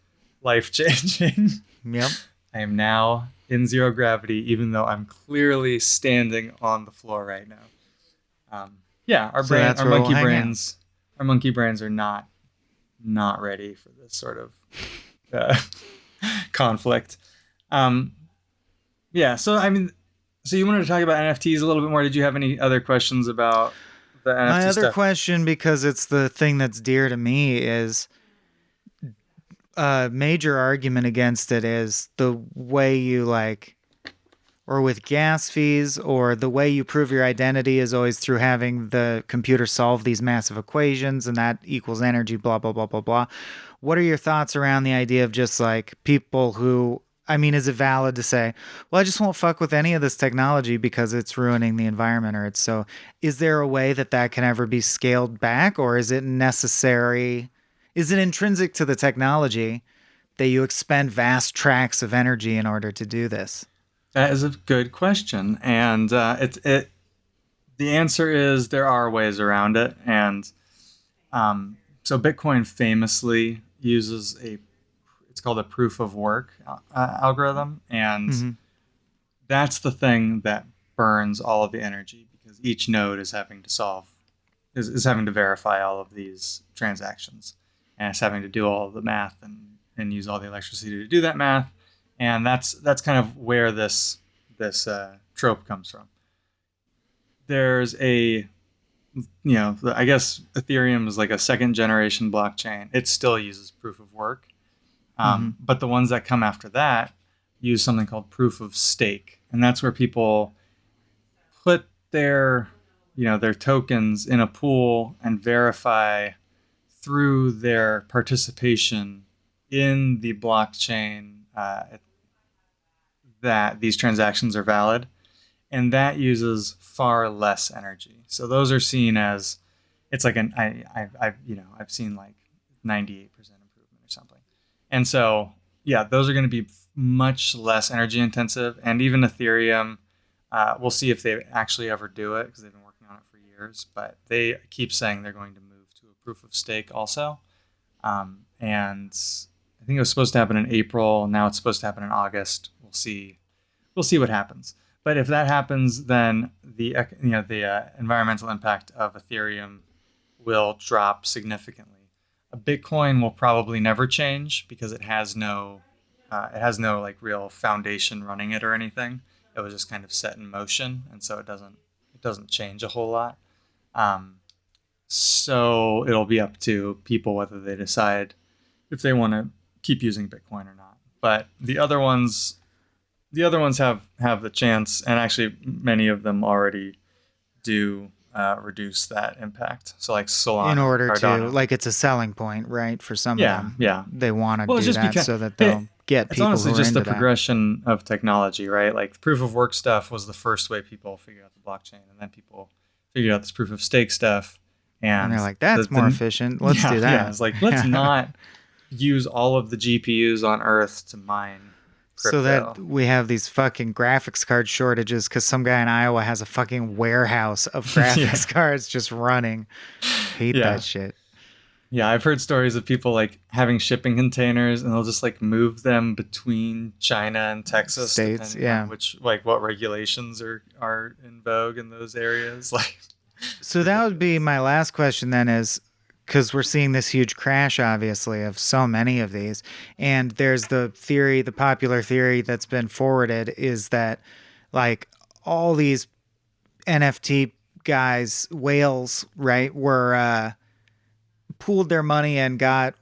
life changing. Yep. I am now in zero gravity, even though I'm clearly standing on the floor right now. Yeah, So that's our where we'll monkey hang brains, are not ready for this sort of conflict. Yeah, so I mean, so you wanted to talk about NFTs a little bit more. Did you have any other questions about the NFT My other stuff? question, because it's the thing that's dear to me, is a major argument against it is the way you or with gas fees, or the way you prove your identity is always through having the computer solve these massive equations, and that equals energy, blah, blah, blah, blah, blah. What are your thoughts around the idea of just like people who, I mean, is it valid to say, well, I just won't fuck with any of this technology because it's ruining the environment, or it's so, is there a way that can ever be scaled back, or is it necessary? Is it intrinsic to the technology that you expend vast tracts of energy in order to do this? That is a good question, and the answer is there are ways around it, and so Bitcoin famously uses it's called a proof of work algorithm, and Mm-hmm. that's the thing that burns all of the energy because each node is having to is having to verify all of these transactions, and it's having to do all of the math and use all the electricity to do that math, and that's kind of where this trope comes from. There's I guess Ethereum is like a second generation blockchain. It still uses proof of work, Mm-hmm. but the ones that come after that use something called proof of stake, and that's where people put their tokens in a pool and verify through their participation in the blockchain that these transactions are valid, and that uses far less energy. So those are seen as it's like I've seen like 98% improvement or something, and so yeah, those are going to be much less energy intensive, and even Ethereum. We'll see if they actually ever do it because they've been working on it for years. But they keep saying they're going to move to a proof of stake also. And I think it was supposed to happen in April. Now it's supposed to happen in August. We'll see. We'll see what happens. But if that happens, then the environmental impact of Ethereum will drop significantly. A Bitcoin will probably never change because it has no like real foundation running it or anything. It was just kind of set in motion, and so it doesn't change a whole lot. Um, so it'll be up to people whether they decide if they want to keep using Bitcoin or not. But the other ones have the chance, and actually many of them already do reduce that impact. So like In Solana, order to, Cardano. like, it's a selling point, right? For some of Yeah, them, yeah. they want to Well, it's do just that because so that they'll get it's people honestly who are just the into that. progression of technology, right? Like proof of work stuff was the first way people figured out the blockchain, and then people figured out this proof of stake stuff, And they're and like, that's more efficient. Let's yeah, do yeah, that. it's like let's Yeah. not use all of the GPUs on Earth to mine So that crypto. we have these fucking graphics card shortages because some guy in Iowa has a fucking warehouse of Yeah, graphics cards just running. Hate that yeah, shit. yeah. I've heard stories of people like having shipping containers, and they'll just like move them between China and Texas, States, depending on yeah. what regulations are in vogue in those areas. Like So that would be ridiculous. my last question then is because we're seeing this huge crash, obviously, of so many of these. And there's the theory, the popular theory that's been forwarded is that like all these NFT guys, whales, right, were pooled their money and got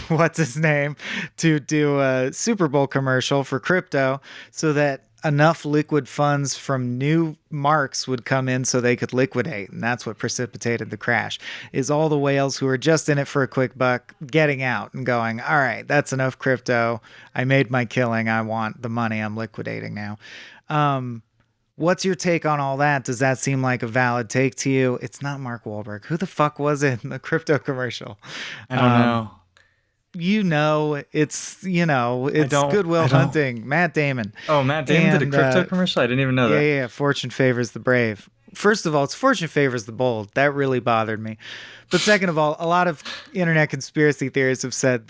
what's his name to do a Super Bowl commercial for crypto so that enough liquid funds from new marks would come in so they could liquidate, and that's what precipitated the crash is all the whales who are just in it for a quick buck getting out and going, all right, that's enough crypto, I made my killing, I want the money, I'm liquidating now. What's your take on all that? Does that seem like a valid take to you? It's not Mark Wahlberg. Who the fuck was it in the crypto commercial? I don't Um, know. I it's don't. Goodwill I don't. Hunting, Matt Damon. Oh, Matt Damon did a And crypto commercial. I didn't even know yeah, that. yeah, yeah, fortune favors the brave. First of all, it's fortune favors the bold. That really bothered me. But second of all, a lot of internet conspiracy theorists have said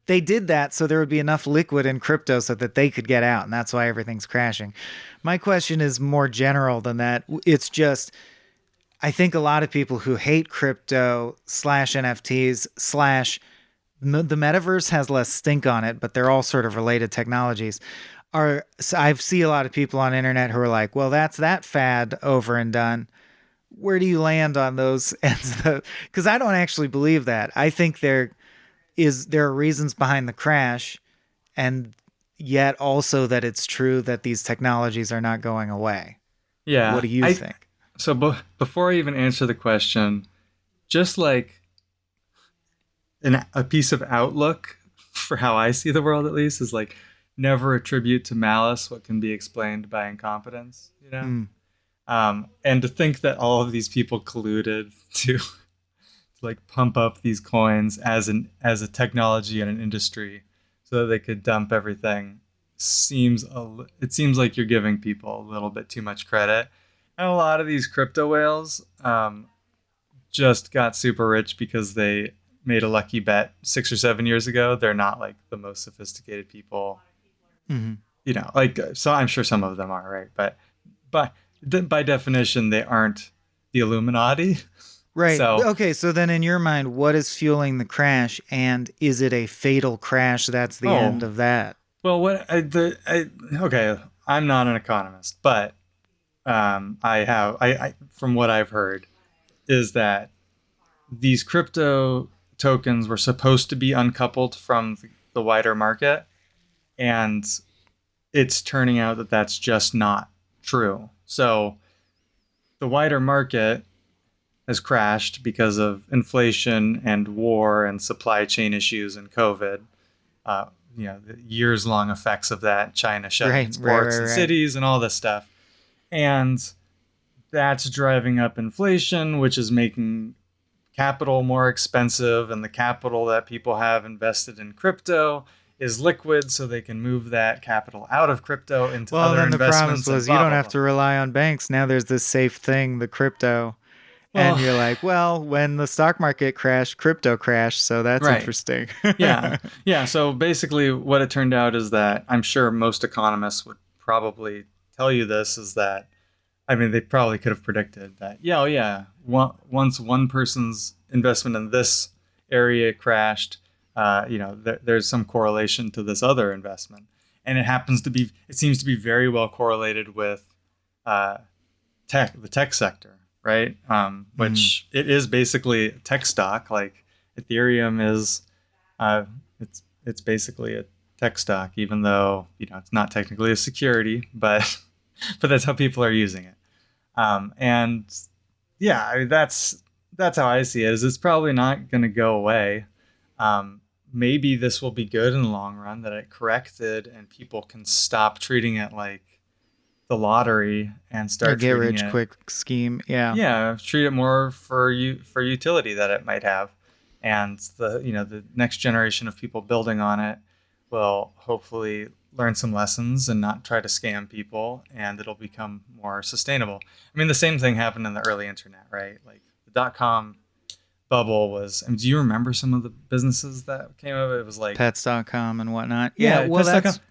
they did that so there would be enough liquid in crypto so that they could get out, and that's why everything's crashing. My question is more general than that. It's just, I think a lot of people who hate crypto slash NFTs slash the metaverse has less stink on it, but they're all sort of related technologies. I see a lot of people on the internet who are like, well, that's that fad over and done. Where do you land on those ends? Because I don't actually believe that. I think there are reasons behind the crash, and yet also that it's true that these technologies are not going away. What Yeah. do you think? Before I even answer the question, just like a piece of outlook for how I see the world, at least, is like never attribute to malice what can be explained by incompetence. Hmm. And to think that all of these people colluded to like pump up these coins as a technology and an industry so that they could dump everything seems like you're giving people a little bit too much credit. And a lot of these crypto whales just got super rich because made a lucky bet 6 or 7 years ago, they're not like the most sophisticated people. Mhm. Like, so I'm sure some of them are, right, but by definition they aren't the Illuminati. Right. So, Okay, so then in your mind, what is fueling the crash, and is it a fatal crash that's the end oh, of that? well, okay, I'm not an economist, but I from what I've heard is that these crypto tokens were supposed to be uncoupled from the wider market, and it's turning out that that's just not true. So the wider market has crashed because of inflation and war and supply chain issues and COVID. Uh, the years long effects of that, China shutting Right, its right, ports right, and right. cities and all this stuff. And that's driving up inflation, which is making capital more expensive. And the capital that people have invested in crypto is liquid, so they can move that capital out of crypto into Well, other then the promise investments and was you blah, don't blah, have blah. to rely on banks. Now there's this safe thing, the crypto. And Well, you're like, well, when the stock market crashed, crypto crashed. So that's right. interesting. Yeah. Yeah. So basically, what it turned out is that I'm sure most economists would probably tell you this is that, I mean, they probably could have predicted that, yeah, oh, yeah, once one person's investment in this area crashed, there's some correlation to this other investment. And it seems to be very well correlated with uh, the tech sector, right? Mm. Which it is basically a tech stock. Like Ethereum is, it's basically a tech stock, even though it's not technically a security, but but that's how people are using it. And yeah, I mean, that's how I see it. Is it's probably not going to go away. Maybe this will be good in the long run that it corrected and people can stop treating it like the lottery and A start get treating rich it, quick scheme. Yeah. yeah, treat it more for utility that it might have. And the next generation of people building on it will hopefully learn some lessons and not try to scam people, and it'll become more sustainable. I mean, the same thing happened in the early internet, right? Like the dot-com bubble was, I mean, do you remember some of the businesses that came of it? It was like, Pets.com and whatnot. Yeah. yeah, Well, pets.com,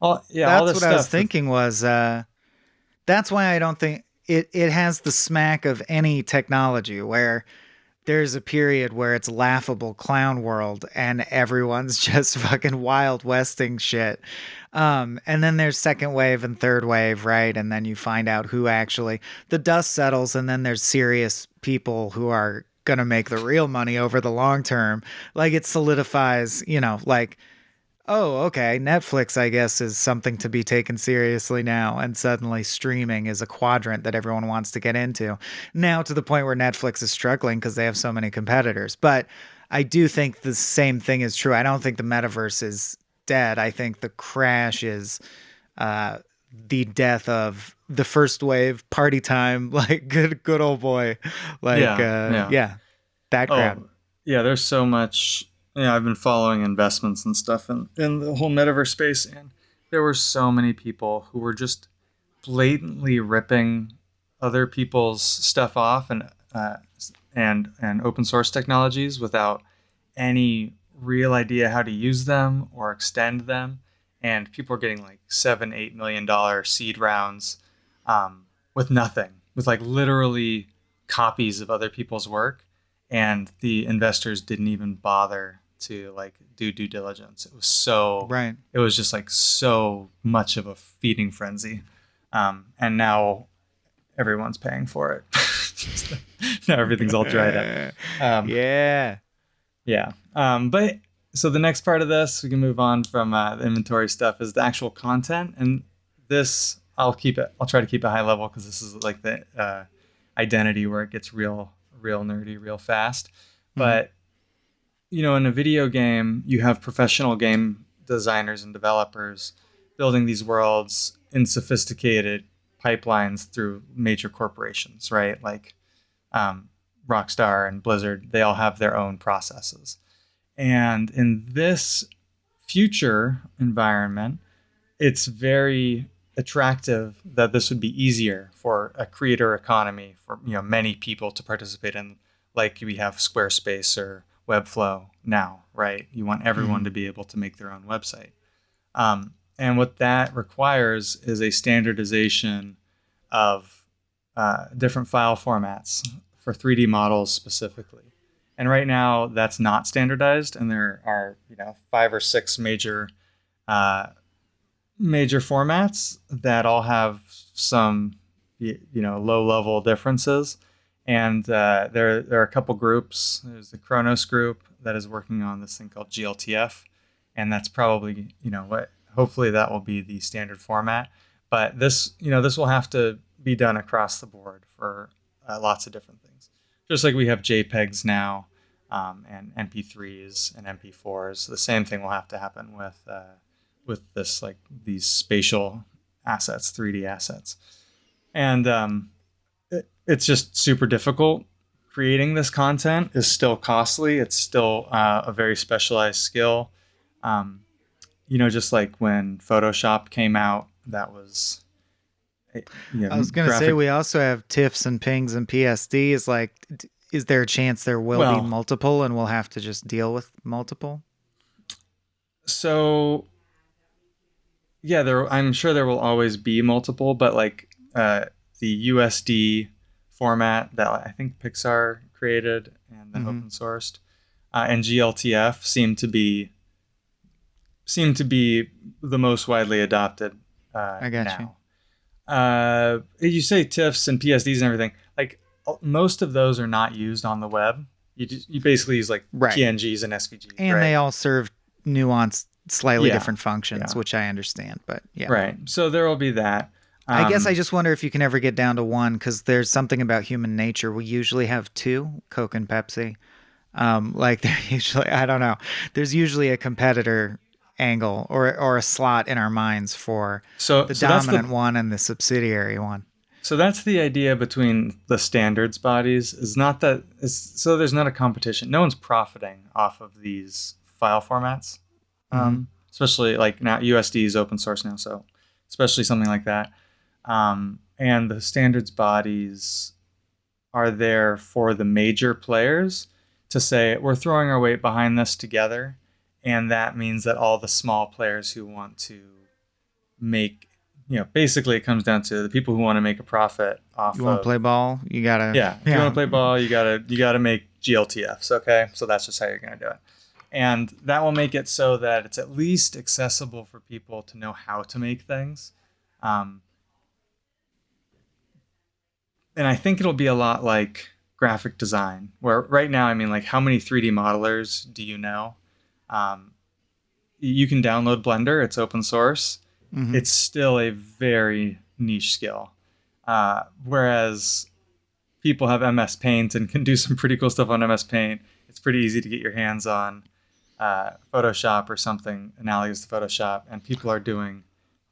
all that's this what I was stuff. thinking was, that's why I don't think it has the smack of any technology where there's a period where it's laughable clown world and everyone's just fucking wild westing shit. And then there's second wave and third wave, right? And then you find out who actually the dust settles, and then there's serious people who are gonna make the real money over the long term. Like it solidifies, like, oh, okay, Netflix, I guess, is something to be taken seriously now. And suddenly streaming is a quadrant that everyone wants to get into. Now to the point where Netflix is struggling because they have so many competitors. But I do think the same thing is true. I don't think the metaverse is dead. I think the crash is uh, the death of the first wave party time, like good old boy. Like, Yeah, yeah. yeah, that crowd. Oh, yeah, there's so much. I've been following investments and stuff in the whole metaverse space, and there were so many people who were just blatantly ripping other people's stuff off and open source technologies without any real idea how to use them or extend them. And people are getting like $7-8 million seed rounds with nothing, with like literally copies of other people's work, and the investors didn't even bother to like do due diligence. Right. It was just like so much of a feeding frenzy, and now everyone's paying for it. Now everything's all dried up. Yeah. Yeah. But so the next part of this, we can move on from the inventory stuff, is the actual content. And this, I'll try to keep it high level because this is like the identity where it gets real nerdy, real fast. Mhm. But, in a video game, you have professional game designers and developers building these worlds in sophisticated pipelines through major corporations, right? Like Rockstar and Blizzard, they all have their own processes. And in this future environment, it's very attractive that this would be easier for a creator economy for many people to participate in, like we have Squarespace or Webflow now, right? You want everyone to be able to make their own website. And what that requires is a standardization of different file formats for 3D models specifically. And right now, that's not standardized, and there are 5 or 6 major formats that all have some low level differences. And there are a couple groups. There's the Kronos group that is working on this thing called GLTF, and that's probably hopefully that will be the standard format. But this will have to be done across the board for lots of different things. Just like we have JPEGs now, and MP3s and MP4s, the same thing will have to happen with this, like these spatial assets, 3D assets. And it's just super difficult. Creating this content is still costly. It's still a very specialized skill. Just like when Photoshop came out, that was. I was going to say, we also have TIFFs and PNGs and PSDs. Like, is there a chance there will be multiple and we'll have to just deal with multiple? So, yeah, I'm sure there will always be multiple, but like the USD format that I think Pixar created and then open sourced, and GLTF seem to be the most widely adopted I got now. You say TIFFs and PSDs and everything. Like most of those are not used on the web. You basically use like PNGs and SVGs, and they all serve nuanced, slightly different functions, which I understand. But right. So there will be that. I guess I just wonder if you can ever get down to one, because there's something about human nature. We usually have two, Coke and Pepsi. Like they're usually, I don't know. There's usually a competitor angle or a slot in our minds for the dominant one and the subsidiary one. So that's the idea between the standards bodies, is not that so there's not a competition. No one's profiting off of these file formats. Especially like now USD is open source now, so especially something like that. And the standards bodies are there for the major players to say, we're throwing our weight behind this together. And that means that all the small players who want to make, basically it comes down to the people who want to make a profit off. You want to play ball? You gotta. Yeah. If you want to play ball, you gotta make GLTFs. Okay. So that's just how you're going to do it. And that will make it so that it's at least accessible for people to know how to make things. And I think it'll be a lot like graphic design, where right now, I mean, like how many 3D modelers do you know? You can download Blender. It's open source. It's still a very niche skill. Whereas people have MS Paint and can do some pretty cool stuff on MS Paint. It's pretty easy to get your hands on Photoshop or something analogous to Photoshop, and people are doing,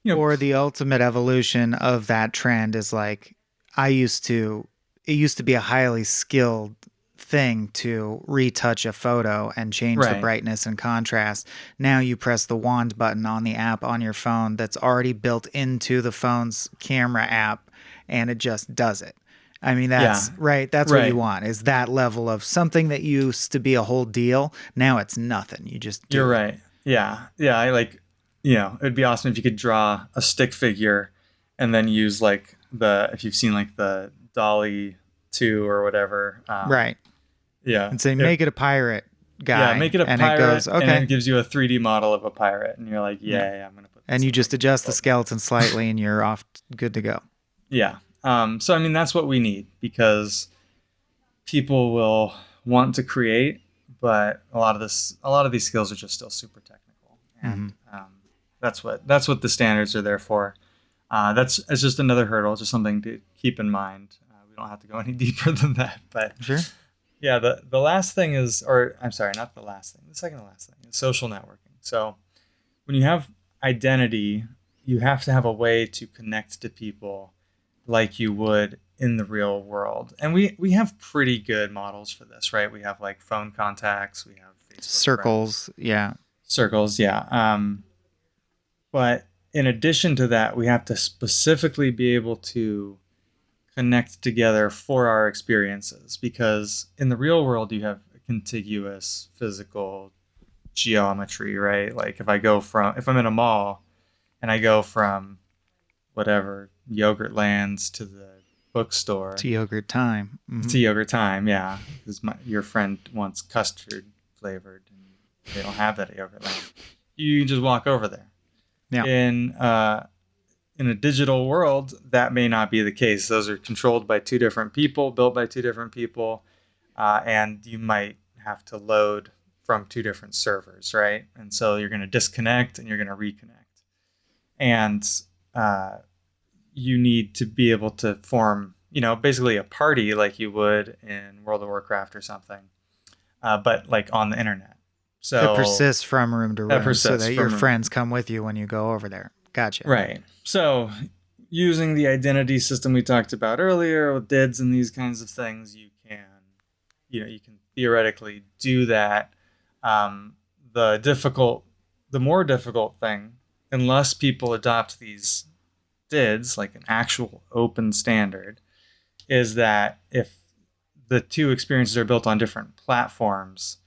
or the ultimate evolution of that trend is like, it used to be a highly skilled thing to retouch a photo and change the brightness and contrast. Now you press the wand button on the app on your phone that's already built into the phone's camera app, and it just does it. I mean, that's right. That's what you want, is that level of something that used to be a whole deal. Now it's nothing. You just do. You're right. Yeah. Yeah. I like, it'd be awesome if you could draw a stick figure and then use like if you've seen like the Dolly 2 or whatever. Right. Yeah. And say, make it a pirate guy. Yeah, make it a pirate. It goes, okay. And it gives you a 3D model of a pirate. And you're like, yeah, I'm going to put this. And you just adjust the skeleton slightly and you're off, good to go. Yeah. So, I mean, that's what we need, because people will want to create, but a lot of these skills are just still super technical. And that's what the standards are there for. It's just another hurdle, just something to keep in mind. We don't have to go any deeper than that, but sure. Yeah, the last thing is, or I'm sorry, not the last thing, the second to last thing is social networking. So when you have identity, you have to have a way to connect to people like you would in the real world. And we have pretty good models for this, right? We have like phone contacts, we have Facebook circles, friends. yeah. Circles, yeah. But in addition to that, we have to specifically be able to connect together for our experiences, because in the real world, you have contiguous physical geometry, right? Like if I'm in a mall and I go from whatever Yogurt Lands to the bookstore To yogurt time. to Yogurt Time, yeah, because your friend wants custard flavored and they don't have that at Yogurt Land. You just walk over there. Yeah. In a digital world, that may not be the case. Those are controlled by two different people, built by two different people, and you might have to load from two different servers, right? And so you're going to disconnect and you're going to reconnect. And you need to be able to form, basically a party like you would in World of Warcraft or something, but like on the internet. So it persists from room to room so that your friends come with you when you go over there. Gotcha. Right. So using the identity system we talked about earlier with DIDs and these kinds of things, you can theoretically do that. The more difficult thing, unless people adopt these DIDs, like an actual open standard, is that if the two experiences are built on different platforms,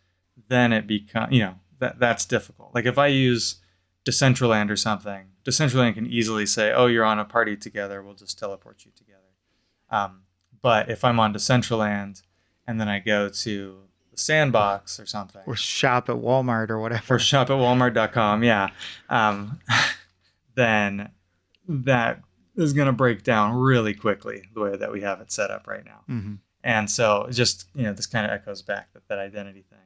then it becomes, that's difficult. Like if I use Decentraland or something, Decentraland can easily say, oh, you're on a party together, we'll just teleport you together. But if I'm on Decentraland and then I go to the Sandbox or something, or shop at Walmart or whatever, or shop at walmart.com, yeah, then that is going to break down really quickly the way that we have it set up right now. Mm-hmm. And so just, this kind of echoes back that identity thing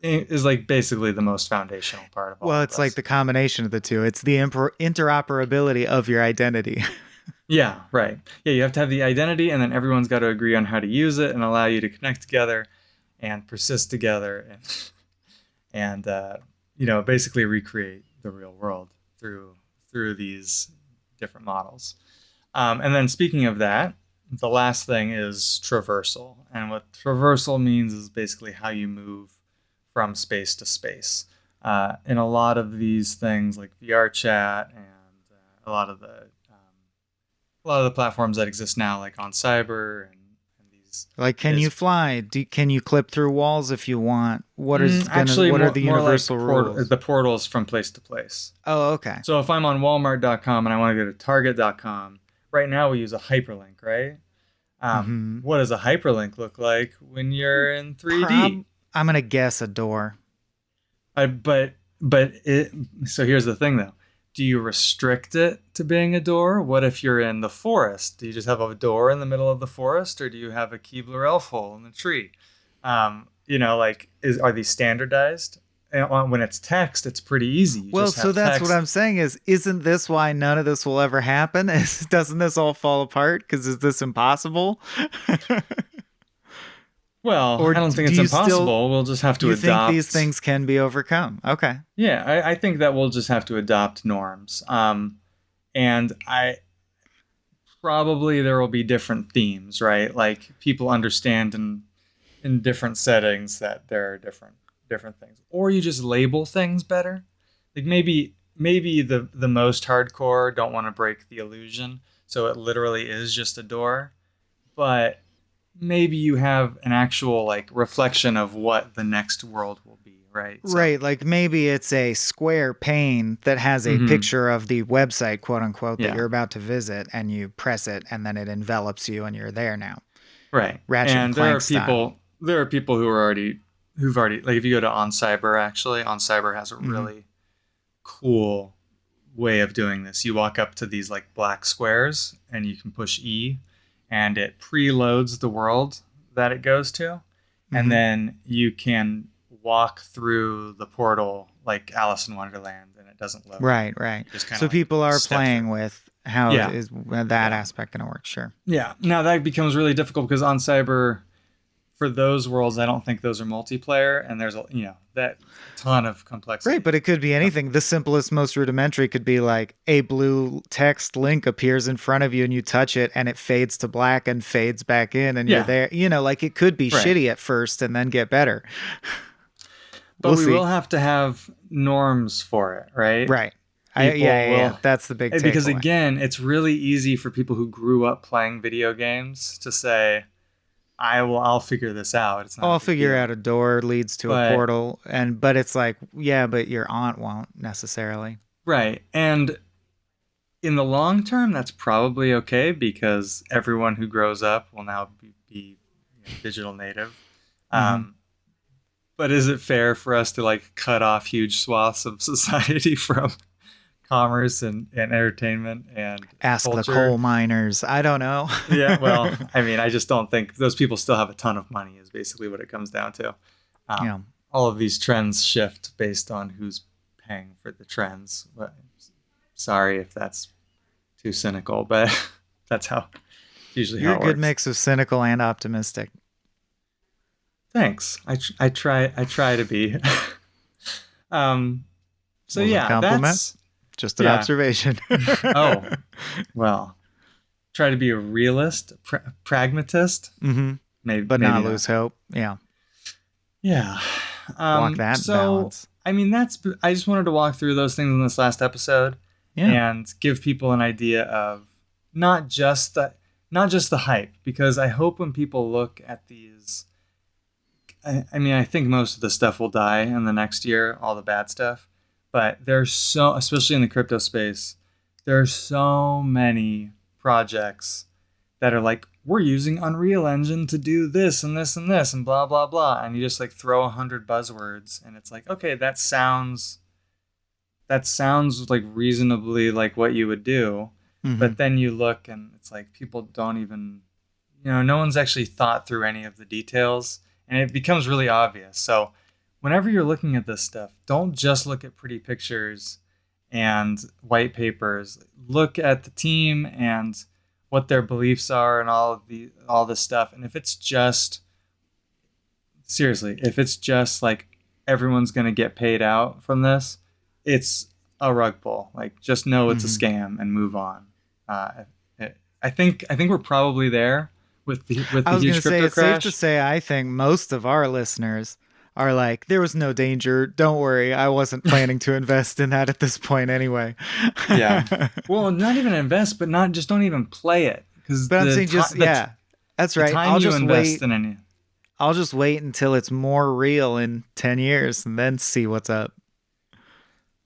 is like basically the most foundational part of all. Well, it's like the combination of the two. It's the interoperability of your identity. Yeah, right. Yeah, you have to have the identity, and then everyone's got to agree on how to use it and allow you to connect together and persist together and basically recreate the real world through these different models. And then speaking of that, the last thing is traversal. And what traversal means is basically how you move from space to space. In a lot of these things like VR chat and a lot of the platforms that exist now, like on Cyber and these. Like, can you fly? Can you clip through walls if you want? What are the universal rules? The portals from place to place. Oh, okay. So if I'm on Walmart.com and I want to go to Target.com, right now we use a hyperlink, right? What does a hyperlink look like when you're in 3D? I'm gonna guess a door. So here's the thing though. Do you restrict it to being a door? What if you're in the forest? Do you just have a door in the middle of the forest, or do you have a Keebler-Elf hole in the tree? Are these standardized? And when it's text, it's pretty easy. That's what I'm saying isn't this why none of this will ever happen? Doesn't this all fall apart? Because is this impossible? Well, I don't think it's impossible. We'll just have to adopt. You think these things can be overcome? Okay. Yeah, I think that we'll just have to adopt norms. And probably there will be different themes, right? Like people understand in different settings that there are different things. Or you just label things better. Like maybe the most hardcore don't want to break the illusion, so it literally is just a door. But maybe you have an actual like reflection of what the next world will be, right? Right, like maybe it's a square pane that has a picture of the website, quote unquote, that you're about to visit, and you press it, and then it envelops you, and you're there now. Right, Ratchet and Clank style. There are people who've already like if you go to On Cyber, actually, On Cyber has a really cool way of doing this. You walk up to these like black squares, and you can push E. And it preloads the world that it goes to. And then you can walk through the portal like Alice in Wonderland, and it doesn't load. Right. So people are playing with how is that aspect going to work, sure. Yeah. Now that becomes really difficult because on Cyber, for those worlds, I don't think those are multiplayer, and there's that ton of complexity. Right, but it could be anything. The simplest, most rudimentary could be like a blue text link appears in front of you, and you touch it, and it fades to black and fades back in, and you're there. Like it could be shitty at first and then get better. But we will have to have norms for it, right? Right. Yeah. That's the big takeaway. Because again, it's really easy for people who grew up playing video games to say, I'll figure this out. It's not a I'll big figure deal. out a door leads to a But portal, but it's like, yeah, but your aunt won't necessarily. right. And in the long term, that's probably okay because everyone who grows up will now be digital native. Mm-hmm. Um, but is it fair for us to like cut off huge swaths of society from commerce and entertainment and Ask the culture? coal miners. I don't know. Yeah, well, I mean, I just don't think those people still have a ton of money is basically what it comes down to. Yeah. All of these trends shift based on who's paying for the trends. But sorry if that's too cynical, but that's how usually You're how a it good works. mix of cynical and optimistic. Thanks. I try to be. So Wasn't a yeah, compliment, that's just an yeah. observation. Oh, well, try to be a realist, pragmatist. Mm-hmm. Maybe, But maybe not lose hope. Yeah. Yeah. Walk that balance. I mean, I just wanted to walk through those things in this last episode and give people an idea of not just the hype, because I hope when people look at these, I mean, I think most of the stuff will die in the next year, all the bad stuff, but especially in the crypto space, there are so many projects that are like, we're using Unreal Engine to do this and this and this and blah, blah, blah. And you just like throw 100 buzzwords and it's like, okay, that sounds like reasonably like what you would do. Mm-hmm. But then you look and it's like people don't even, no one's actually thought through any of the details and it becomes really obvious. So whenever you're looking at this stuff, don't just look at pretty pictures and white papers. Look at the team and what their beliefs are and all this stuff. And if it's just like everyone's going to get paid out from this, it's a rug pull. Like just know it's a scam and move on. I think we're probably there with the I was huge going to say, crypto it's crash. safe to say, I think most of our listeners are like, there was no danger. Don't worry. I wasn't planning to invest in that at this point anyway. Yeah. Well, not even invest, but don't even play it. But I'm saying that's right. I'll just wait. I'll just wait until it's more real in 10 years and then see what's up.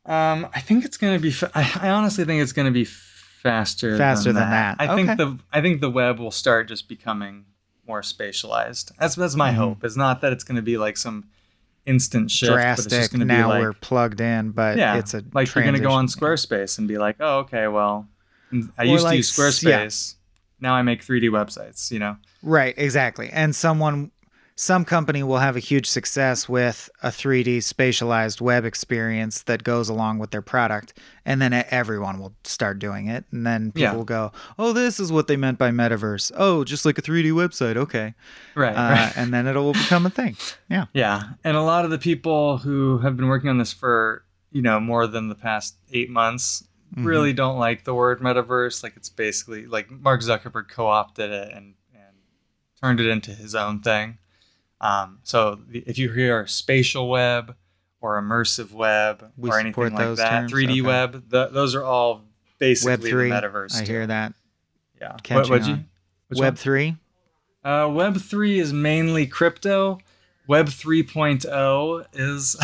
I think it's going to be, I honestly think it's going to be faster than that. I think the web will start just becoming more spatialized. That's my hope. It's not that it's going to be like some instant shift, drastic. But it's just going to now be like, we're plugged in, but it's a like transition. you're going to go on Squarespace and be like, oh, okay, well, I used to use Squarespace. Now I make 3D websites, Right, exactly. And some company will have a huge success with a 3D spatialized web experience that goes along with their product, and then everyone will start doing it, and then people will go, oh, this is what they meant by Metaverse. Oh, just like a 3D website. Okay. Right. And then it'll become a thing. Yeah. Yeah. And a lot of the people who have been working on this for, more than the past 8 months really don't like the word Metaverse. Like it's basically like Mark Zuckerberg co-opted it and turned it into his own thing. So if you hear spatial web or immersive web or anything like that, terms. 3D web, those are all basically Web3, the Metaverse. I hear that. Yeah. What'd you? Web3? Web3 is mainly crypto. Web 3.0 is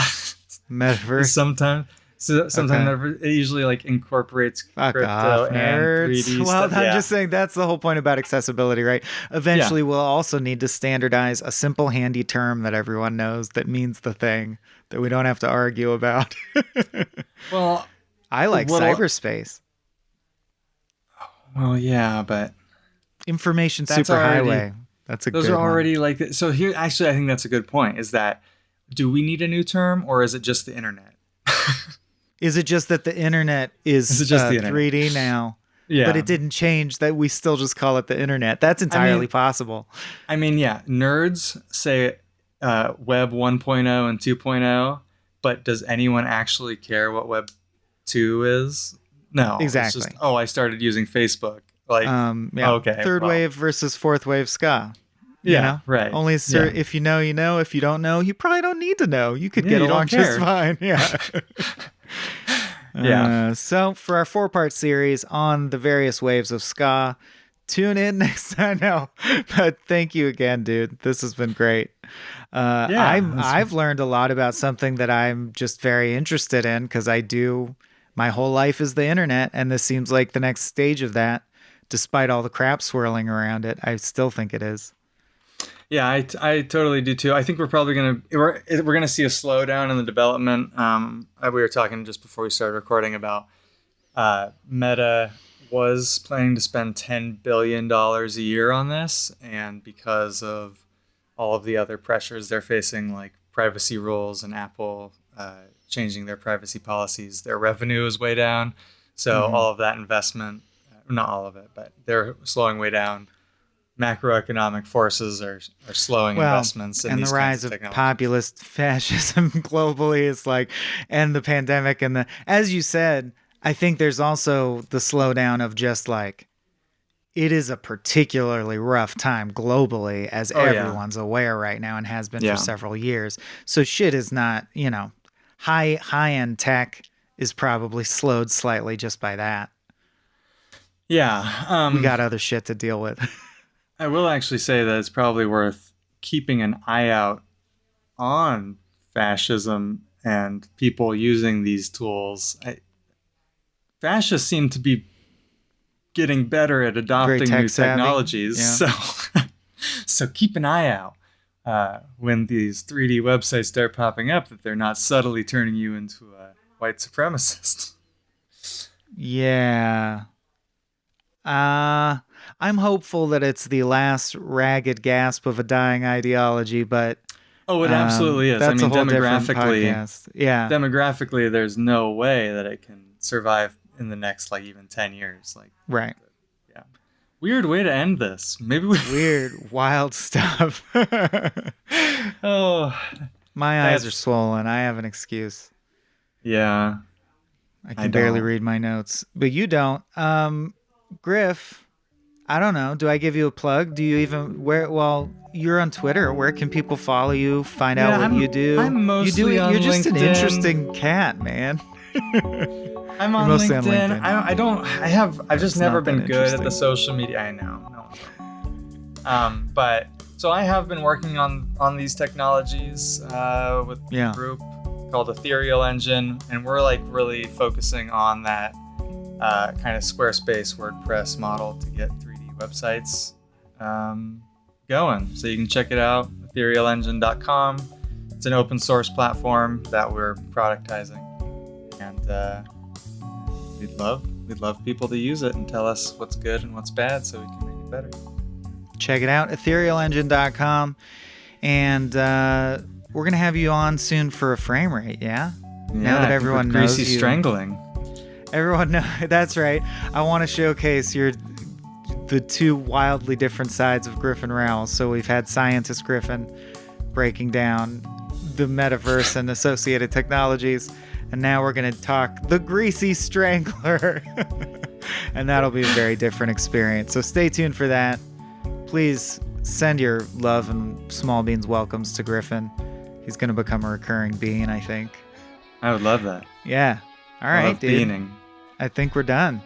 Metaverse. Sometimes it usually like incorporates crypto and 3D stuff. I'm just saying that's the whole point about accessibility, right? Eventually, we'll also need to standardize a simple, handy term that everyone knows that means the thing that we don't have to argue about. Well, I like cyberspace. Well, yeah, but information superhighway. That's a good one. Those are already like so. Here, actually, I think that's a good point. Is that do we need a new term or is it just the internet? Is it just that the internet is just 3D now? Yeah. But it didn't change that we still just call it the internet. That's entirely possible. I mean, yeah, nerds say Web 1.0 and 2.0, but does anyone actually care what Web 2 is? No. Exactly. It's just, I started using Facebook. Like, okay. Third wave versus fourth wave ska. Right. Only if you know, you know. If you don't know, you probably don't need to know. You could get along just fine. Yeah. Yeah. So for our 4-part series on the various waves of ska, tune in next time. No, but thank you again, dude. This has been great. I've learned a lot about something that I'm just very interested in because my whole life is the internet, and this seems like the next stage of that. Despite all the crap swirling around it, I still think it is. Yeah, I totally do too. I think we're gonna see a slowdown in the development. We were talking just before we started recording about Meta was planning to spend $10 billion a year on this, and because of all of the other pressures they're facing, like privacy rules and Apple changing their privacy policies, their revenue is way down. So all of that investment, not all of it, but they're slowing way down. Macroeconomic forces are slowing investments in and these the rise of populist fascism globally is and the pandemic and as you said, I think there's also the slowdown of just it is a particularly rough time globally, as everyone's aware right now and has been for several years. So shit is not, high-end tech is probably slowed slightly just by that. Yeah. We got other shit to deal with. I will actually say that it's probably worth keeping an eye out on fascism and people using these tools. Fascists seem to be getting better at adopting new technologies. Yeah. So keep an eye out when these 3D websites start popping up, that they're not subtly turning you into a white supremacist. Yeah. I'm hopeful that it's the last ragged gasp of a dying ideology, but it absolutely is. That's demographically, there's no way that it can survive in the next even 10 years. Right. Yeah. Weird way to end this. Maybe weird, wild stuff. My eyes are swollen. I have an excuse. Yeah. I can barely read my notes, but you don't. Griff, I don't know. Do I give you a plug? Do you even you're on Twitter. Where can people follow you? Find out what you do? I'm mostly on You're just LinkedIn. An interesting cat, man. I'm on LinkedIn. I've just never been good at the social media. I know. No. But so I have been working on these technologies with a group called Ethereal Engine, and we're really focusing on that kind of Squarespace WordPress model to get 3D websites going. So you can check it out, etherealengine.com. It's an open source platform that we're productizing, and we'd love people to use it and tell us what's good and what's bad so we can make it better. Check it out, etherealengine.com, and we're gonna have you on soon for a frame rate. Yeah. Now that everyone knows Greasy strangling. Everyone knows. That's right. I want to showcase the two wildly different sides of Griffin Rowell. So we've had Scientist Griffin breaking down the metaverse and associated technologies, and now we're going to talk the Greasy Strangler. And that'll be a very different experience. So stay tuned for that. Please send your love and Small Beans welcomes to Griffin. He's going to become a recurring being, I think. I would love that. Yeah. All right, dude. Beaning. I think we're done.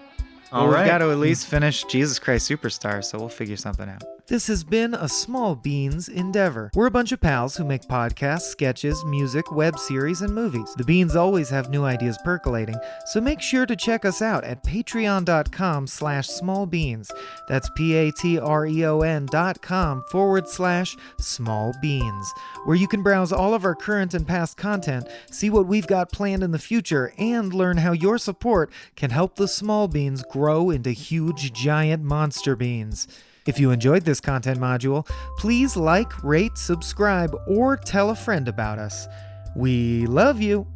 All right. We've got to at least finish Jesus Christ Superstar, so we'll figure something out. This has been a Small Beans endeavor. We're a bunch of pals who make podcasts, sketches, music, web series, and movies. The Beans always have new ideas percolating, so make sure to check us out at patreon.com/smallbeans. That's patreon.com/smallbeans, where you can browse all of our current and past content, see what we've got planned in the future, and learn how your support can help the Small Beans grow into huge, giant monster beans. If you enjoyed this content module, please like, rate, subscribe, or tell a friend about us. We love you!